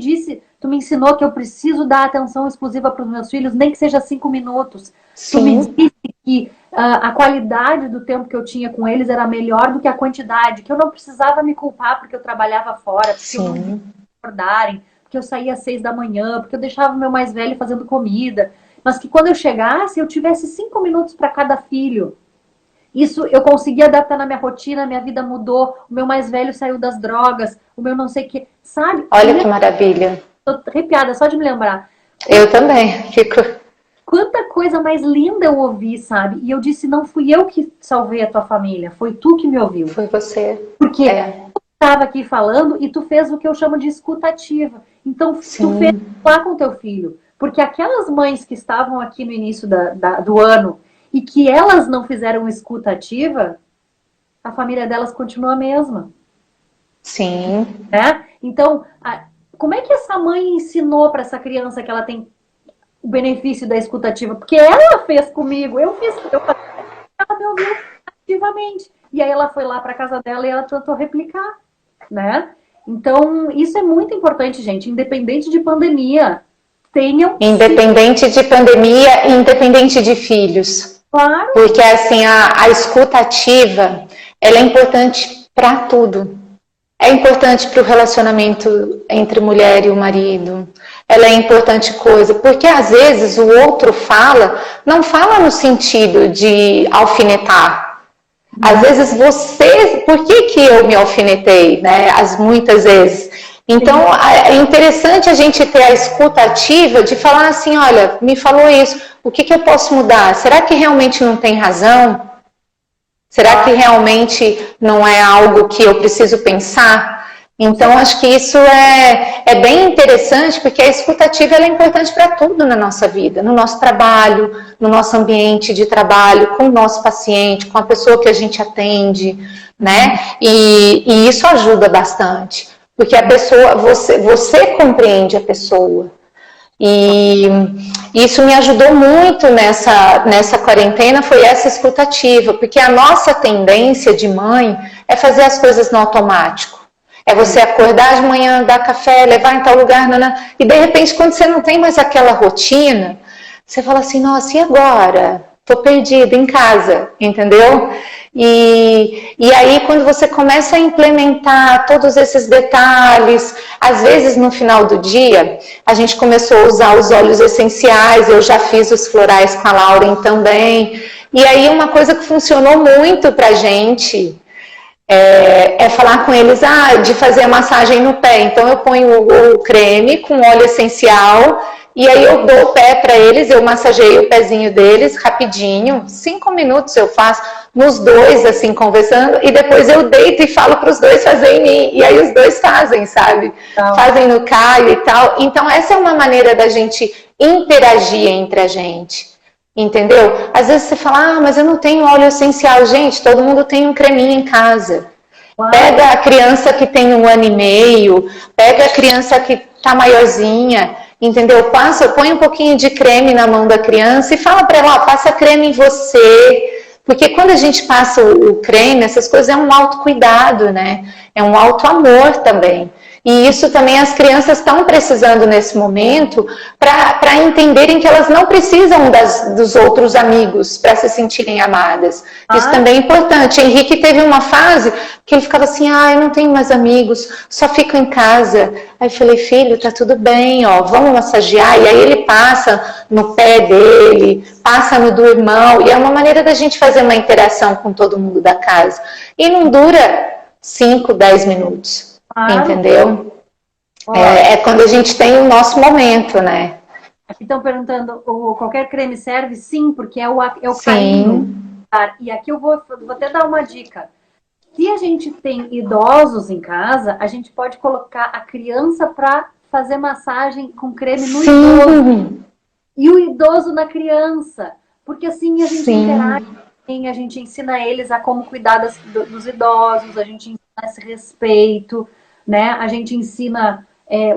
ensinou que eu preciso dar atenção exclusiva para os meus filhos, nem que seja 5 minutos. Sim. Tu me disse que a qualidade do tempo que eu tinha com eles era melhor do que a quantidade, que eu não precisava me culpar porque eu trabalhava fora, porque eu não me acordarem, porque eu saía às 6 da manhã, porque eu deixava o meu mais velho fazendo comida, mas que quando eu chegasse, eu tivesse 5 minutos para cada filho. Isso eu consegui adaptar na minha rotina, minha vida mudou, o meu mais velho saiu das drogas, o meu não sei o que, sabe? Olha que maravilha. Tô arrepiada só de me lembrar. Eu também, fico... Quanta coisa mais linda eu ouvi, sabe? E eu disse: não fui eu que salvei a tua família, foi tu que me ouviu. Foi você. Porque tu estava aqui falando e tu fez o que eu chamo de escutativa. Então, tu fez lá com teu filho. Porque aquelas mães que estavam aqui no início do ano e que elas não fizeram escuta ativa, a família delas continua a mesma. Sim. Né? Então, como é que essa mãe ensinou para essa criança que ela tem o benefício da escutativa, porque ela fez comigo, ela me ouviu ativamente. E aí ela foi lá para casa dela e ela tentou replicar, né? Então, isso é muito importante, gente, independente de pandemia. Independente de pandemia e independente de filhos. Claro. Porque, assim, a escuta ativa, ela é importante para tudo. É importante para o relacionamento entre mulher e o marido. Ela é importante porque às vezes o outro não fala no sentido de alfinetar. Às vezes por que eu me alfinetei, né? Muitas vezes. Então, é interessante a gente ter a escuta ativa de falar assim, olha, me falou isso, o que eu posso mudar? Será que realmente não tem razão? Será que realmente não é algo que eu preciso pensar? Então, acho que isso é bem interessante, porque a escuta ativa ela é importante para tudo na nossa vida, no nosso trabalho, no nosso ambiente de trabalho, com o nosso paciente, com a pessoa que a gente atende, né? E isso ajuda bastante, porque a pessoa, você compreende a pessoa. E isso me ajudou muito nessa quarentena, foi essa escuta ativa, porque a nossa tendência de mãe é fazer as coisas no automático. É você acordar de manhã, dar café, levar em tal lugar, e de repente quando você não tem mais aquela rotina, você fala assim, nossa, e agora? Tô perdida em casa, entendeu? E aí quando você começa a implementar todos esses detalhes, às vezes no final do dia, a gente começou a usar os óleos essenciais, eu já fiz os florais com a Lauren também, e aí uma coisa que funcionou muito pra gente é falar com eles de fazer a massagem no pé. Então eu ponho o creme com óleo essencial e aí eu dou o pé para eles, eu massageio o pezinho deles rapidinho, 5 minutos eu faço, nos dois assim conversando, e depois eu deito e falo para os dois fazerem em mim, e aí os dois fazem, sabe? Fazem no Caio e tal. Então essa é uma maneira da gente interagir entre a gente. Entendeu? Às vezes você fala, mas eu não tenho óleo essencial. Gente, todo mundo tem um creminho em casa. Uau. Pega a criança que tem 1 ano e meio, pega a criança que tá maiorzinha, entendeu? Põe um pouquinho de creme na mão da criança e fala para ela, passa creme em você. Porque quando a gente passa o creme, essas coisas é um autocuidado, né? É um autoamor também. E isso também as crianças estão precisando nesse momento para entenderem que elas não precisam dos outros amigos para se sentirem amadas. Isso também é importante. Henrique teve uma fase que ele ficava assim, eu não tenho mais amigos, só fico em casa. Aí eu falei, filho, tá tudo bem, vamos massagear. E aí ele passa no pé dele, passa no do irmão. E é uma maneira da gente fazer uma interação com todo mundo da casa. E não dura 5, 10 minutos. Entendeu? É quando a gente tem o nosso momento, né? Aqui estão perguntando, qualquer creme serve? Sim, porque é o carinho. E aqui eu vou até dar uma dica. Se a gente tem idosos em casa, a gente pode colocar a criança para fazer massagem com creme no idoso. E o idoso na criança. Porque assim a gente interage, a gente ensina eles a como cuidar dos idosos, a gente ensina esse respeito, né? A gente ensina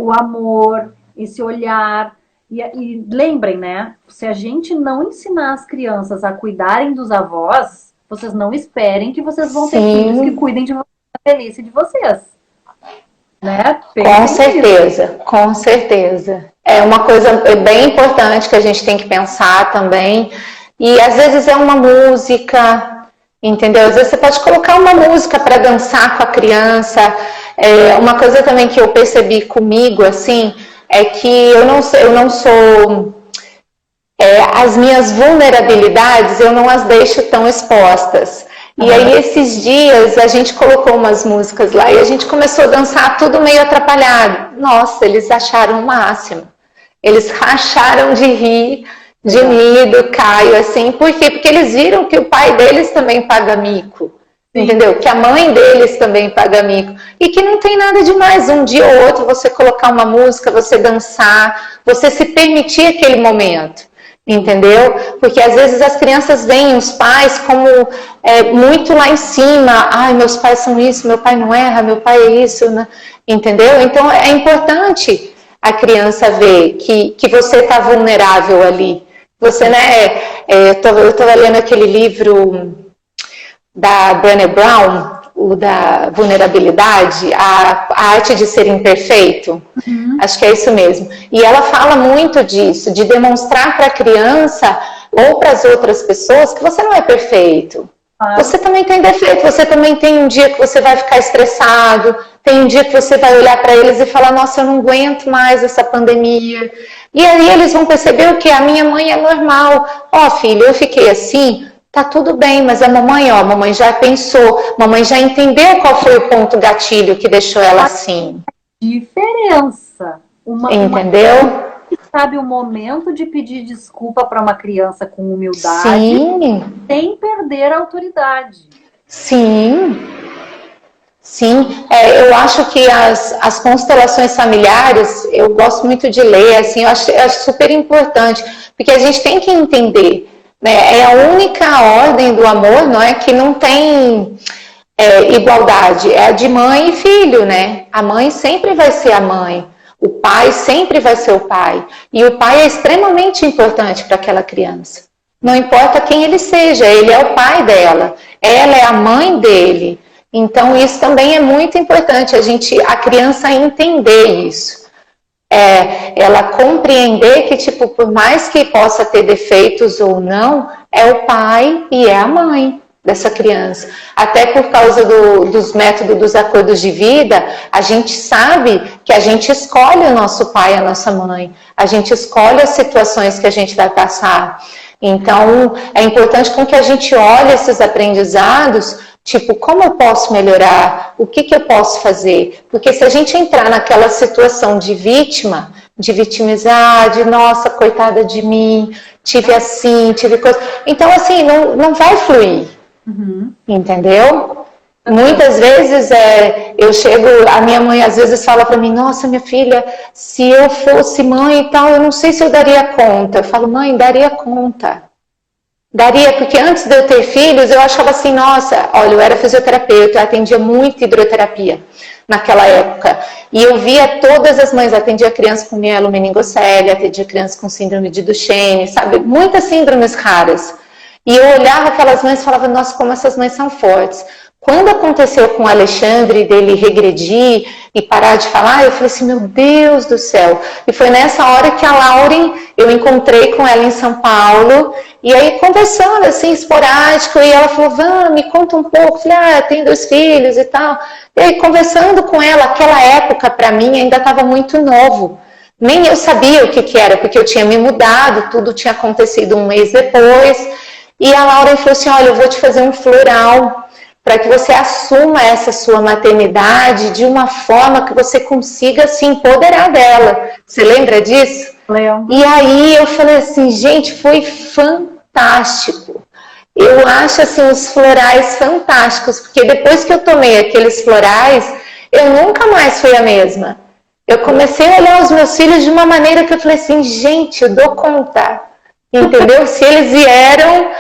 o amor, esse olhar. E lembrem, né? Se a gente não ensinar as crianças a cuidarem dos avós, vocês não esperem que vocês vão ter filhos que cuidem da velhice de vocês. Né? Com certeza, com certeza. É uma coisa bem importante que a gente tem que pensar também. E às vezes é uma música, entendeu? Às vezes você pode colocar uma música para dançar com a criança. Uma coisa também que eu percebi comigo, assim, é que eu não sou as minhas vulnerabilidades, eu não as deixo tão expostas. E aí esses dias a gente colocou umas músicas lá e a gente começou a dançar tudo meio atrapalhado. Nossa, eles acharam o máximo. Eles racharam de rir de mim, do Caio, assim. Por quê? Porque eles viram que o pai deles também paga mico. Entendeu? Que a mãe deles também paga mico. E que não tem nada demais. Um dia ou outro você colocar uma música, você dançar, você se permitir aquele momento. Entendeu? Porque às vezes as crianças veem os pais como muito lá em cima. Ai, meus pais são isso, meu pai não erra, meu pai é isso, né? Entendeu? Então é importante a criança vê que você está vulnerável ali. Você, né? Eu estava lendo aquele livro da Brené Brown, o da vulnerabilidade, a arte de ser imperfeito. Acho que é isso mesmo. E ela fala muito disso, de demonstrar para a criança ou para as outras pessoas que você não é perfeito. Você também tem defeito, você também tem um dia que você vai ficar estressado, tem um dia que você vai olhar para eles e falar, nossa, eu não aguento mais essa pandemia. E aí eles vão perceber o que? A minha mãe é normal. Ó, filho, eu fiquei assim, tá tudo bem, mas a mamãe já pensou, mamãe já entendeu qual foi o ponto gatilho que deixou ela assim. Diferença. Entendeu? Sabe o momento de pedir desculpa para uma criança com humildade, sim, sem perder a autoridade. Sim. Sim, eu acho que as constelações familiares, eu gosto muito de ler, assim, eu acho super importante, porque a gente tem que entender, né? É a única ordem do amor, não é, que não tem igualdade, é a de mãe e filho, né? A mãe sempre vai ser a mãe, o pai sempre vai ser o pai, e o pai é extremamente importante para aquela criança. Não importa quem ele seja, ele é o pai dela, ela é a mãe dele. Então, isso também é muito importante, a criança entender isso. Ela compreender que, tipo, por mais que possa ter defeitos ou não, é o pai e é a mãe dessa criança. Até por causa dos métodos dos acordos de vida, a gente sabe que a gente escolhe o nosso pai e a nossa mãe. A gente escolhe as situações que a gente vai passar. Então, é importante com que a gente olhe esses aprendizados, tipo, como eu posso melhorar? O que eu posso fazer? Porque se a gente entrar naquela situação de vítima, de vitimizar, de nossa, coitada de mim, tive assim, tive coisa... Então, assim, não vai fluir. Entendeu? Muitas vezes eu chego, a minha mãe às vezes fala para mim, nossa, minha filha, se eu fosse mãe e tal, eu não sei se eu daria conta. Eu falo, mãe, daria conta. Daria, porque antes de eu ter filhos, eu achava assim, nossa, olha, eu era fisioterapeuta, eu atendia muito hidroterapia naquela época. E eu via todas as mães, atendia criança com mielomeningocele, atendia criança com síndrome de Duchenne, sabe? Muitas síndromes raras. E eu olhava aquelas mães e falava, nossa, como essas mães são fortes. Quando aconteceu com o Alexandre, dele regredir e parar de falar, eu falei assim, meu Deus do céu. E foi nessa hora que a Lauren, eu encontrei com ela em São Paulo, e aí conversando assim, esporádico, e ela falou, Van, me conta um pouco. Eu falei, tem 2 filhos e tal. E aí conversando com ela, aquela época para mim ainda estava muito novo. Nem eu sabia o que era, porque eu tinha me mudado, tudo tinha acontecido um mês depois. E a Lauren falou assim, olha, eu vou te fazer um floral para que você assuma essa sua maternidade de uma forma que você consiga se empoderar dela. Você lembra disso? Lembro. E aí eu falei assim, gente, foi fantástico. Eu acho assim os florais fantásticos, porque depois que eu tomei aqueles florais, eu nunca mais fui a mesma. Eu comecei a olhar os meus filhos de uma maneira que eu falei assim, gente, eu dou conta. Entendeu? Se eles vieram...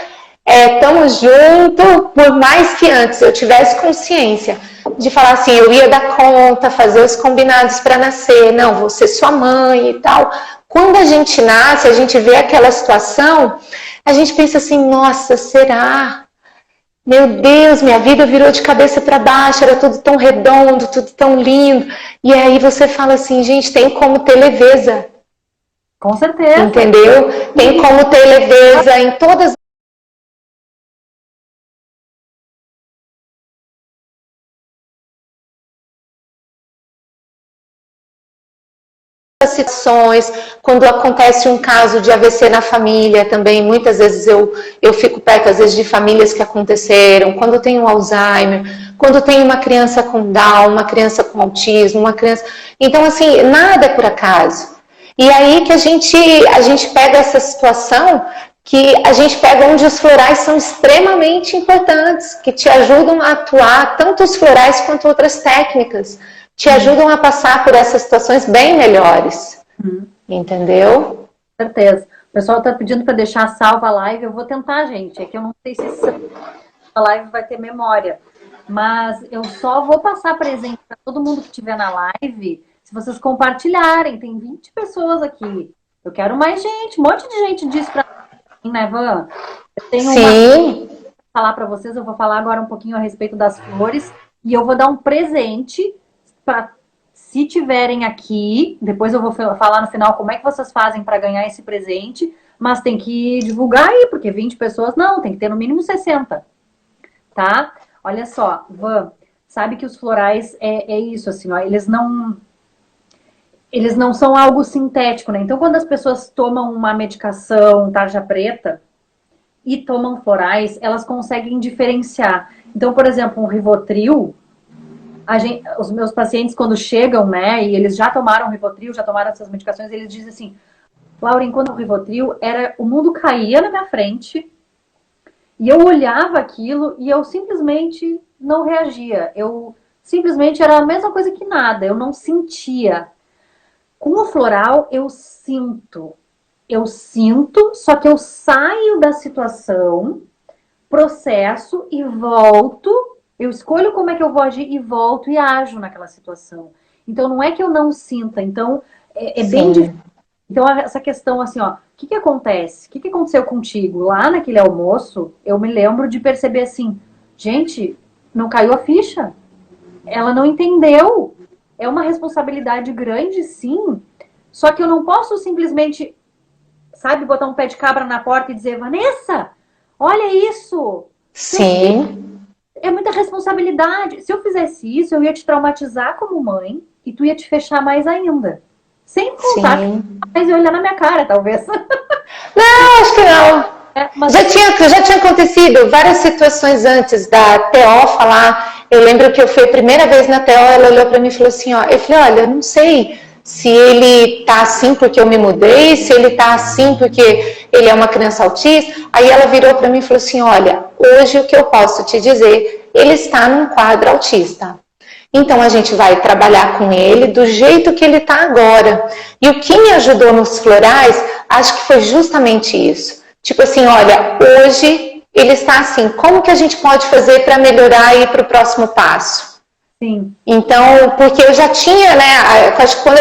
estamos juntos, por mais que antes eu tivesse consciência de falar assim, eu ia dar conta, fazer os combinados para nascer, não, vou ser sua mãe e tal. Quando a gente nasce, a gente vê aquela situação, a gente pensa assim, nossa, será? Meu Deus, minha vida virou de cabeça para baixo, era tudo tão redondo, tudo tão lindo. E aí você fala assim, gente, tem como ter leveza. Com certeza. Entendeu? Tem como ter leveza em todas situações, quando acontece um caso de AVC na família também, muitas vezes eu fico perto, às vezes, de famílias que aconteceram, quando tem um Alzheimer, quando tem uma criança com Down, uma criança com autismo, uma criança... Então, assim, nada é por acaso. E aí que a gente pega essa situação, que a gente pega onde os florais são extremamente importantes, que te ajudam a atuar, tanto os florais quanto outras técnicas, te ajudam a passar por essas situações bem melhores. Entendeu? Com certeza. O pessoal está pedindo para deixar salva a live. Eu vou tentar, gente. É que eu não sei se a live vai ter memória. Mas eu só vou passar presente para todo mundo que estiver na live Se vocês compartilharem, tem 20 pessoas aqui. Eu quero mais gente, um monte de gente disse pra mim, né, Van? Eu tenho Sim. falar para vocês, eu vou falar agora um pouquinho a respeito das flores e eu vou dar um presente para se tiverem aqui, depois eu vou falar no final como é que vocês fazem para ganhar esse presente, mas tem que divulgar aí, porque 20 pessoas não, tem que ter no mínimo 60, tá? Olha só, Van, sabe que os florais é isso, assim, ó, eles não são algo sintético, né? Então, quando as pessoas tomam uma medicação tarja preta e tomam florais, elas conseguem diferenciar. Então, por exemplo, um Rivotril, os meus pacientes, quando chegam, né, e eles já tomaram Rivotril, já tomaram essas medicações, eles dizem assim, Lauren, quando o Rivotril, o mundo caía na minha frente, e eu olhava aquilo e eu simplesmente não reagia. Eu simplesmente era a mesma coisa que nada, eu não sentia. Com o floral, eu sinto, só que eu saio da situação, processo e volto, eu escolho como é que eu vou agir e volto e ajo naquela situação. Então, não é que eu não sinta, então, é bem difícil. Então, essa questão assim, ó, o que acontece? O que aconteceu contigo? Lá naquele almoço, eu me lembro de perceber assim, gente, não caiu a ficha. Ela não entendeu. É uma responsabilidade grande, sim, só que eu não posso simplesmente, sabe, botar um pé de cabra na porta e dizer, Vanessa, olha isso. Sim. É muita responsabilidade. Se eu fizesse isso, eu ia te traumatizar como mãe e tu ia te fechar mais ainda. Sem contar, mas eu olhar na minha cara, talvez. Não, acho que não. Mas... Já tinha acontecido várias situações antes da TO falar. Eu lembro que eu fui a primeira vez na TO, ela olhou para mim e falou assim, ó, eu falei, olha, eu não sei se ele tá assim porque eu me mudei, se ele tá assim porque ele é uma criança autista. Aí ela virou para mim e falou assim, olha, hoje o que eu posso te dizer, ele está num quadro autista. Então a gente vai trabalhar com ele do jeito que ele está agora. E o que me ajudou nos florais, acho que foi justamente isso. Tipo assim, olha, hoje ele está assim, como que a gente pode fazer para melhorar e ir para o próximo passo? Sim. Então, porque eu já tinha, né, acho que quando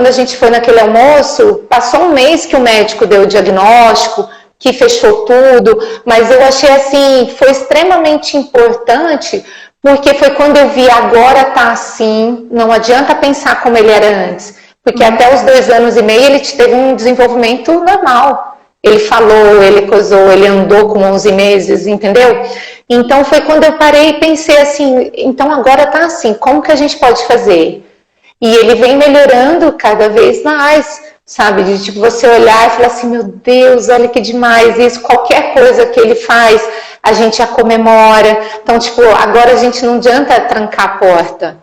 a gente foi naquele almoço, passou um mês que o médico deu o diagnóstico, que fechou tudo, mas eu achei assim, foi extremamente importante, porque foi quando eu vi, agora tá assim, não adianta pensar como ele era antes. Porque até os 2 anos e meio ele teve um desenvolvimento normal. Ele falou, ele coisou, ele andou com 11 meses, entendeu? Então foi quando eu parei e pensei assim, então agora tá assim, como que a gente pode fazer? E ele vem melhorando cada vez mais, sabe? De tipo, você olhar e falar assim, meu Deus, olha que demais isso, qualquer coisa que ele faz, a gente a comemora. Então, tipo, agora a gente não adianta trancar a porta.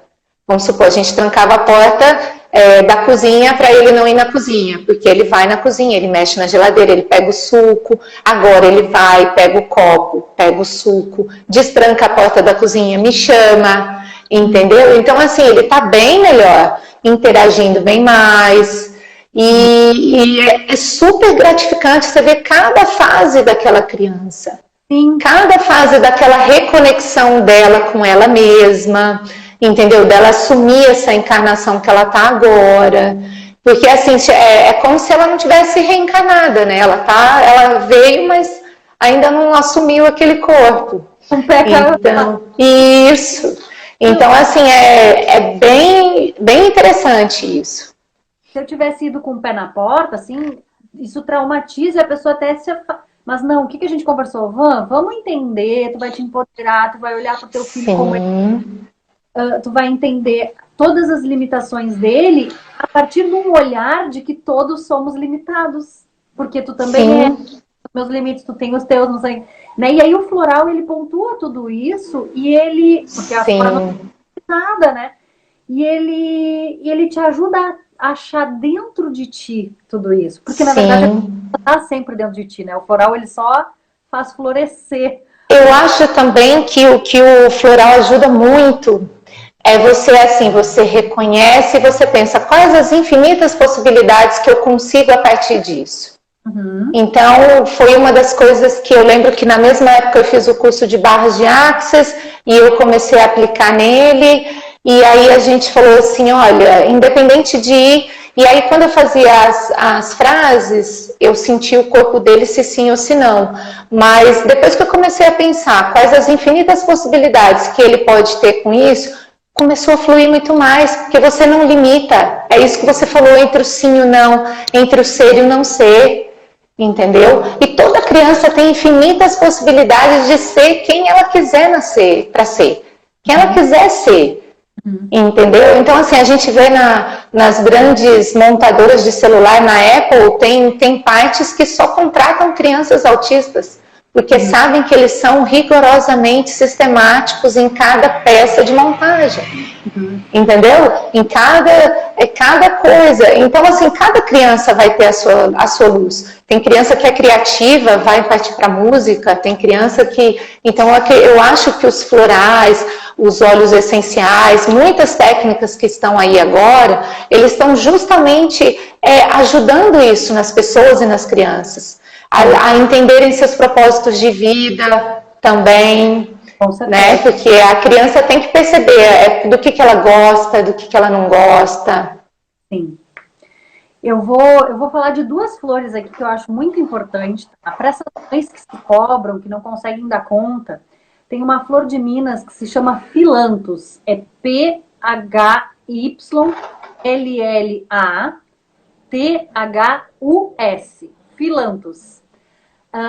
Vamos supor, a gente trancava a porta da cozinha para ele não ir na cozinha, porque ele vai na cozinha, ele mexe na geladeira, ele pega o suco, agora ele vai, pega o copo, pega o suco, destranca a porta da cozinha, me chama, entendeu? Então, assim, ele tá bem melhor, interagindo bem mais, e é super gratificante você ver cada fase daquela criança. Sim. Cada fase daquela reconexão dela com ela mesma, entendeu? Dela assumir essa encarnação que ela tá agora. Porque assim, é como se ela não tivesse reencarnada, né? Ela veio, mas ainda não assumiu aquele corpo. Então, isso. Então, assim, é bem interessante isso. Se eu tivesse ido com o pé na porta, assim, isso traumatiza a pessoa até se... Mas não, o que a gente conversou? Vamos entender, tu vai te empoderar, tu vai olhar pro teu filho como ele... tu vai entender todas as limitações dele a partir de um olhar de que todos somos limitados. Porque tu também os meus limites, tu tem os teus, não sei. Né? E aí o floral, ele pontua tudo isso e ele... Porque a flora não tem nada, né? E ele te ajuda a achar dentro de ti tudo isso. Porque, na verdade, tá sempre dentro de ti, né? O floral, ele só faz florescer. Eu acho também que o floral ajuda muito é você, assim, você reconhece e você pensa, quais as infinitas possibilidades que eu consigo a partir disso? Então, foi uma das coisas que eu lembro que na mesma época eu fiz o curso de barras de Axis e eu comecei a aplicar nele E aí a gente falou assim, olha, independente de ir... E aí quando eu fazia as frases, eu sentia o corpo dele se sim ou se não. Mas depois que eu comecei a pensar quais as infinitas possibilidades que ele pode ter com isso, começou a fluir muito mais, porque você não limita. É isso que você falou, entre o sim e o não, entre o ser e o não ser, entendeu? E toda criança tem infinitas possibilidades de ser quem ela quiser nascer, para ser. Quem ela quiser ser. Entendeu? Então, assim, a gente vê nas grandes montadoras de celular, na Apple, tem partes que só contratam crianças autistas, porque sabem que eles são rigorosamente sistemáticos em cada peça de montagem. Entendeu? Em cada coisa. Então, assim, cada criança vai ter a sua luz. Tem criança que é criativa, vai partir para música, tem criança que... Então, eu acho que os florais, os óleos essenciais, muitas técnicas que estão aí agora, eles estão justamente ajudando isso nas pessoas e nas crianças. A entenderem seus propósitos de vida também, né? Porque a criança tem que perceber do que ela gosta, do que ela não gosta. Sim. Eu vou falar de duas flores aqui que eu acho muito importante. Tá? Para essas mães que se cobram, que não conseguem dar conta, tem uma flor de Minas que se chama Phyllanthus. É Phyllanthus. Phyllanthus.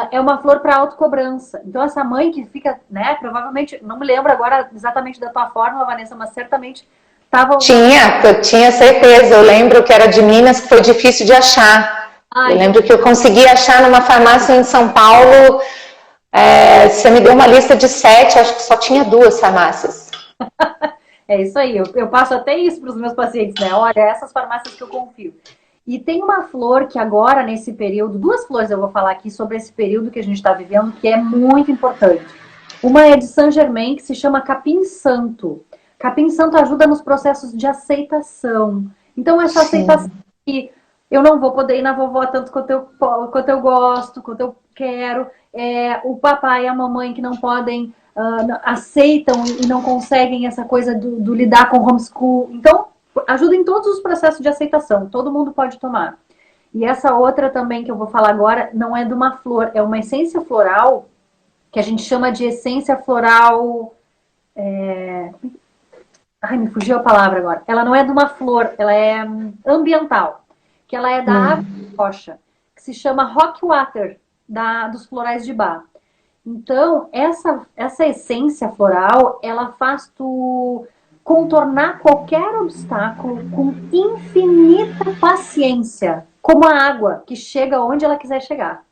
É uma flor para autocobrança. Então, essa mãe que fica, né, provavelmente, não me lembro agora exatamente da tua fórmula, Vanessa, mas certamente estava... Eu tinha certeza. Eu lembro que era de Minas, que foi difícil de achar. Eu lembro que eu consegui achar numa farmácia em São Paulo. Você me deu uma lista de 7, acho que só tinha 2 farmácias. É isso aí. Eu passo até isso para os meus pacientes, né? Olha, essas farmácias que eu confio. E tem uma flor que agora, nesse período, 2 flores eu vou falar aqui sobre esse período que a gente está vivendo, que é muito importante. Uma é de Saint-Germain, que se chama Capim-Santo. Capim-Santo ajuda nos processos de aceitação. Então, essa aceitação que eu não vou poder ir na vovó tanto quanto eu gosto, quanto eu quero. O papai e a mamãe que não podem, aceitam e não conseguem essa coisa do lidar com homeschool. Então, ajuda em todos os processos de aceitação. Todo mundo pode tomar. E essa outra também que eu vou falar agora não é de uma flor, é uma essência floral que a gente chama de essência floral... Ai, me fugiu a palavra agora. Ela não é de uma flor, ela é ambiental. Que ela é da árvore de rocha, que se chama Rockwater, dos florais de Bach. Então, essa essência floral, ela faz tu contornar qualquer obstáculo com infinita paciência, como a água que chega onde ela quiser chegar.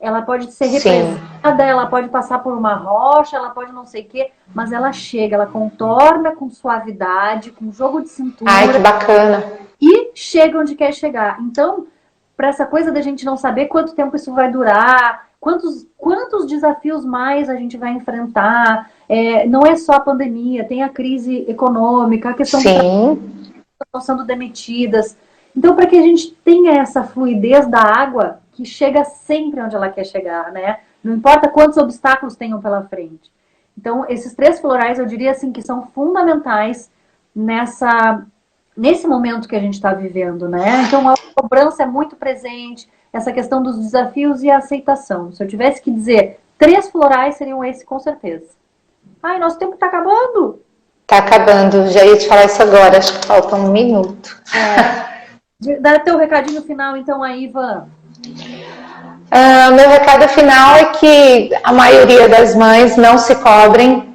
Ela pode ser represada, ela pode passar por uma rocha, ela pode não sei o quê, mas ela chega, ela contorna com suavidade, com jogo de cintura. Ai, que bacana. E chega onde quer chegar. Então, para essa coisa da gente não saber quanto tempo isso vai durar, quantos desafios mais a gente vai enfrentar, não é só a pandemia, tem a crise econômica, a questão de estão sendo demitidas. Então, para que a gente tenha essa fluidez da água que chega sempre onde ela quer chegar, né? Não importa quantos obstáculos tenham pela frente. Então, esses 3 florais, eu diria assim, que são fundamentais nesse momento que a gente está vivendo, né? Então, a cobrança é muito presente, essa questão dos desafios e a aceitação. Se eu tivesse que dizer 3 florais, seriam esses, com certeza. Ai, nosso tempo está acabando! Tá acabando, já ia te falar isso agora, acho que falta 1 minuto. Dá teu recadinho final, então, aí, Ivan. O meu recado final é que a maioria das mães não se cobrem.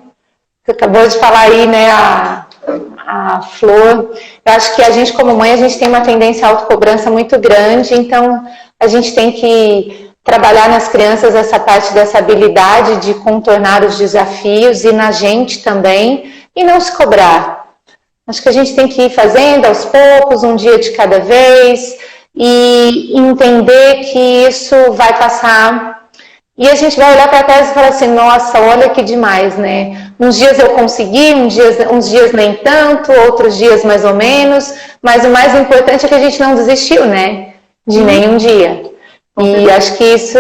Você acabou de falar aí, né, a Flor. Eu acho que a gente, como mãe, a gente tem uma tendência à autocobrança muito grande, então a gente tem que trabalhar nas crianças essa parte dessa habilidade de contornar os desafios e na gente também, e não se cobrar. Acho que a gente tem que ir fazendo aos poucos, um dia de cada vez, e entender que isso vai passar. E a gente vai olhar para trás e falar assim, nossa, olha que demais, né? Uns dias eu consegui, uns dias nem tanto, outros dias mais ou menos, mas o mais importante é que a gente não desistiu, né? De nenhum dia. E acho que isso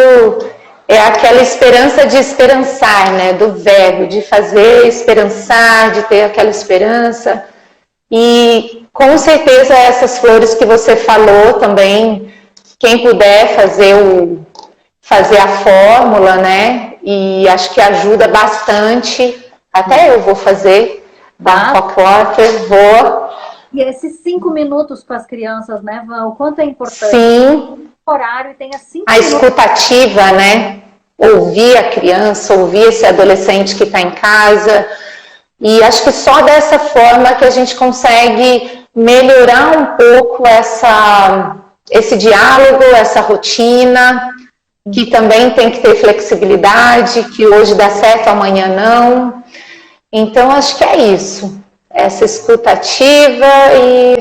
é aquela esperança de esperançar, né? Do verbo, de fazer, esperançar, de ter aquela esperança. E com certeza essas flores que você falou também, quem puder fazer a fórmula, né? E acho que ajuda bastante. Até eu vou fazer da Quarter, vou. E esses 5 minutos com as crianças, né, Van? O quanto é importante. Sim. O horário tenha 5 minutos. A escutativa, né? Ouvir a criança, ouvir esse adolescente que está em casa. E acho que só dessa forma que a gente consegue melhorar um pouco esse diálogo, essa rotina, que também tem que ter flexibilidade, que hoje dá certo, amanhã não. Então, acho que é isso. Essa escutativa e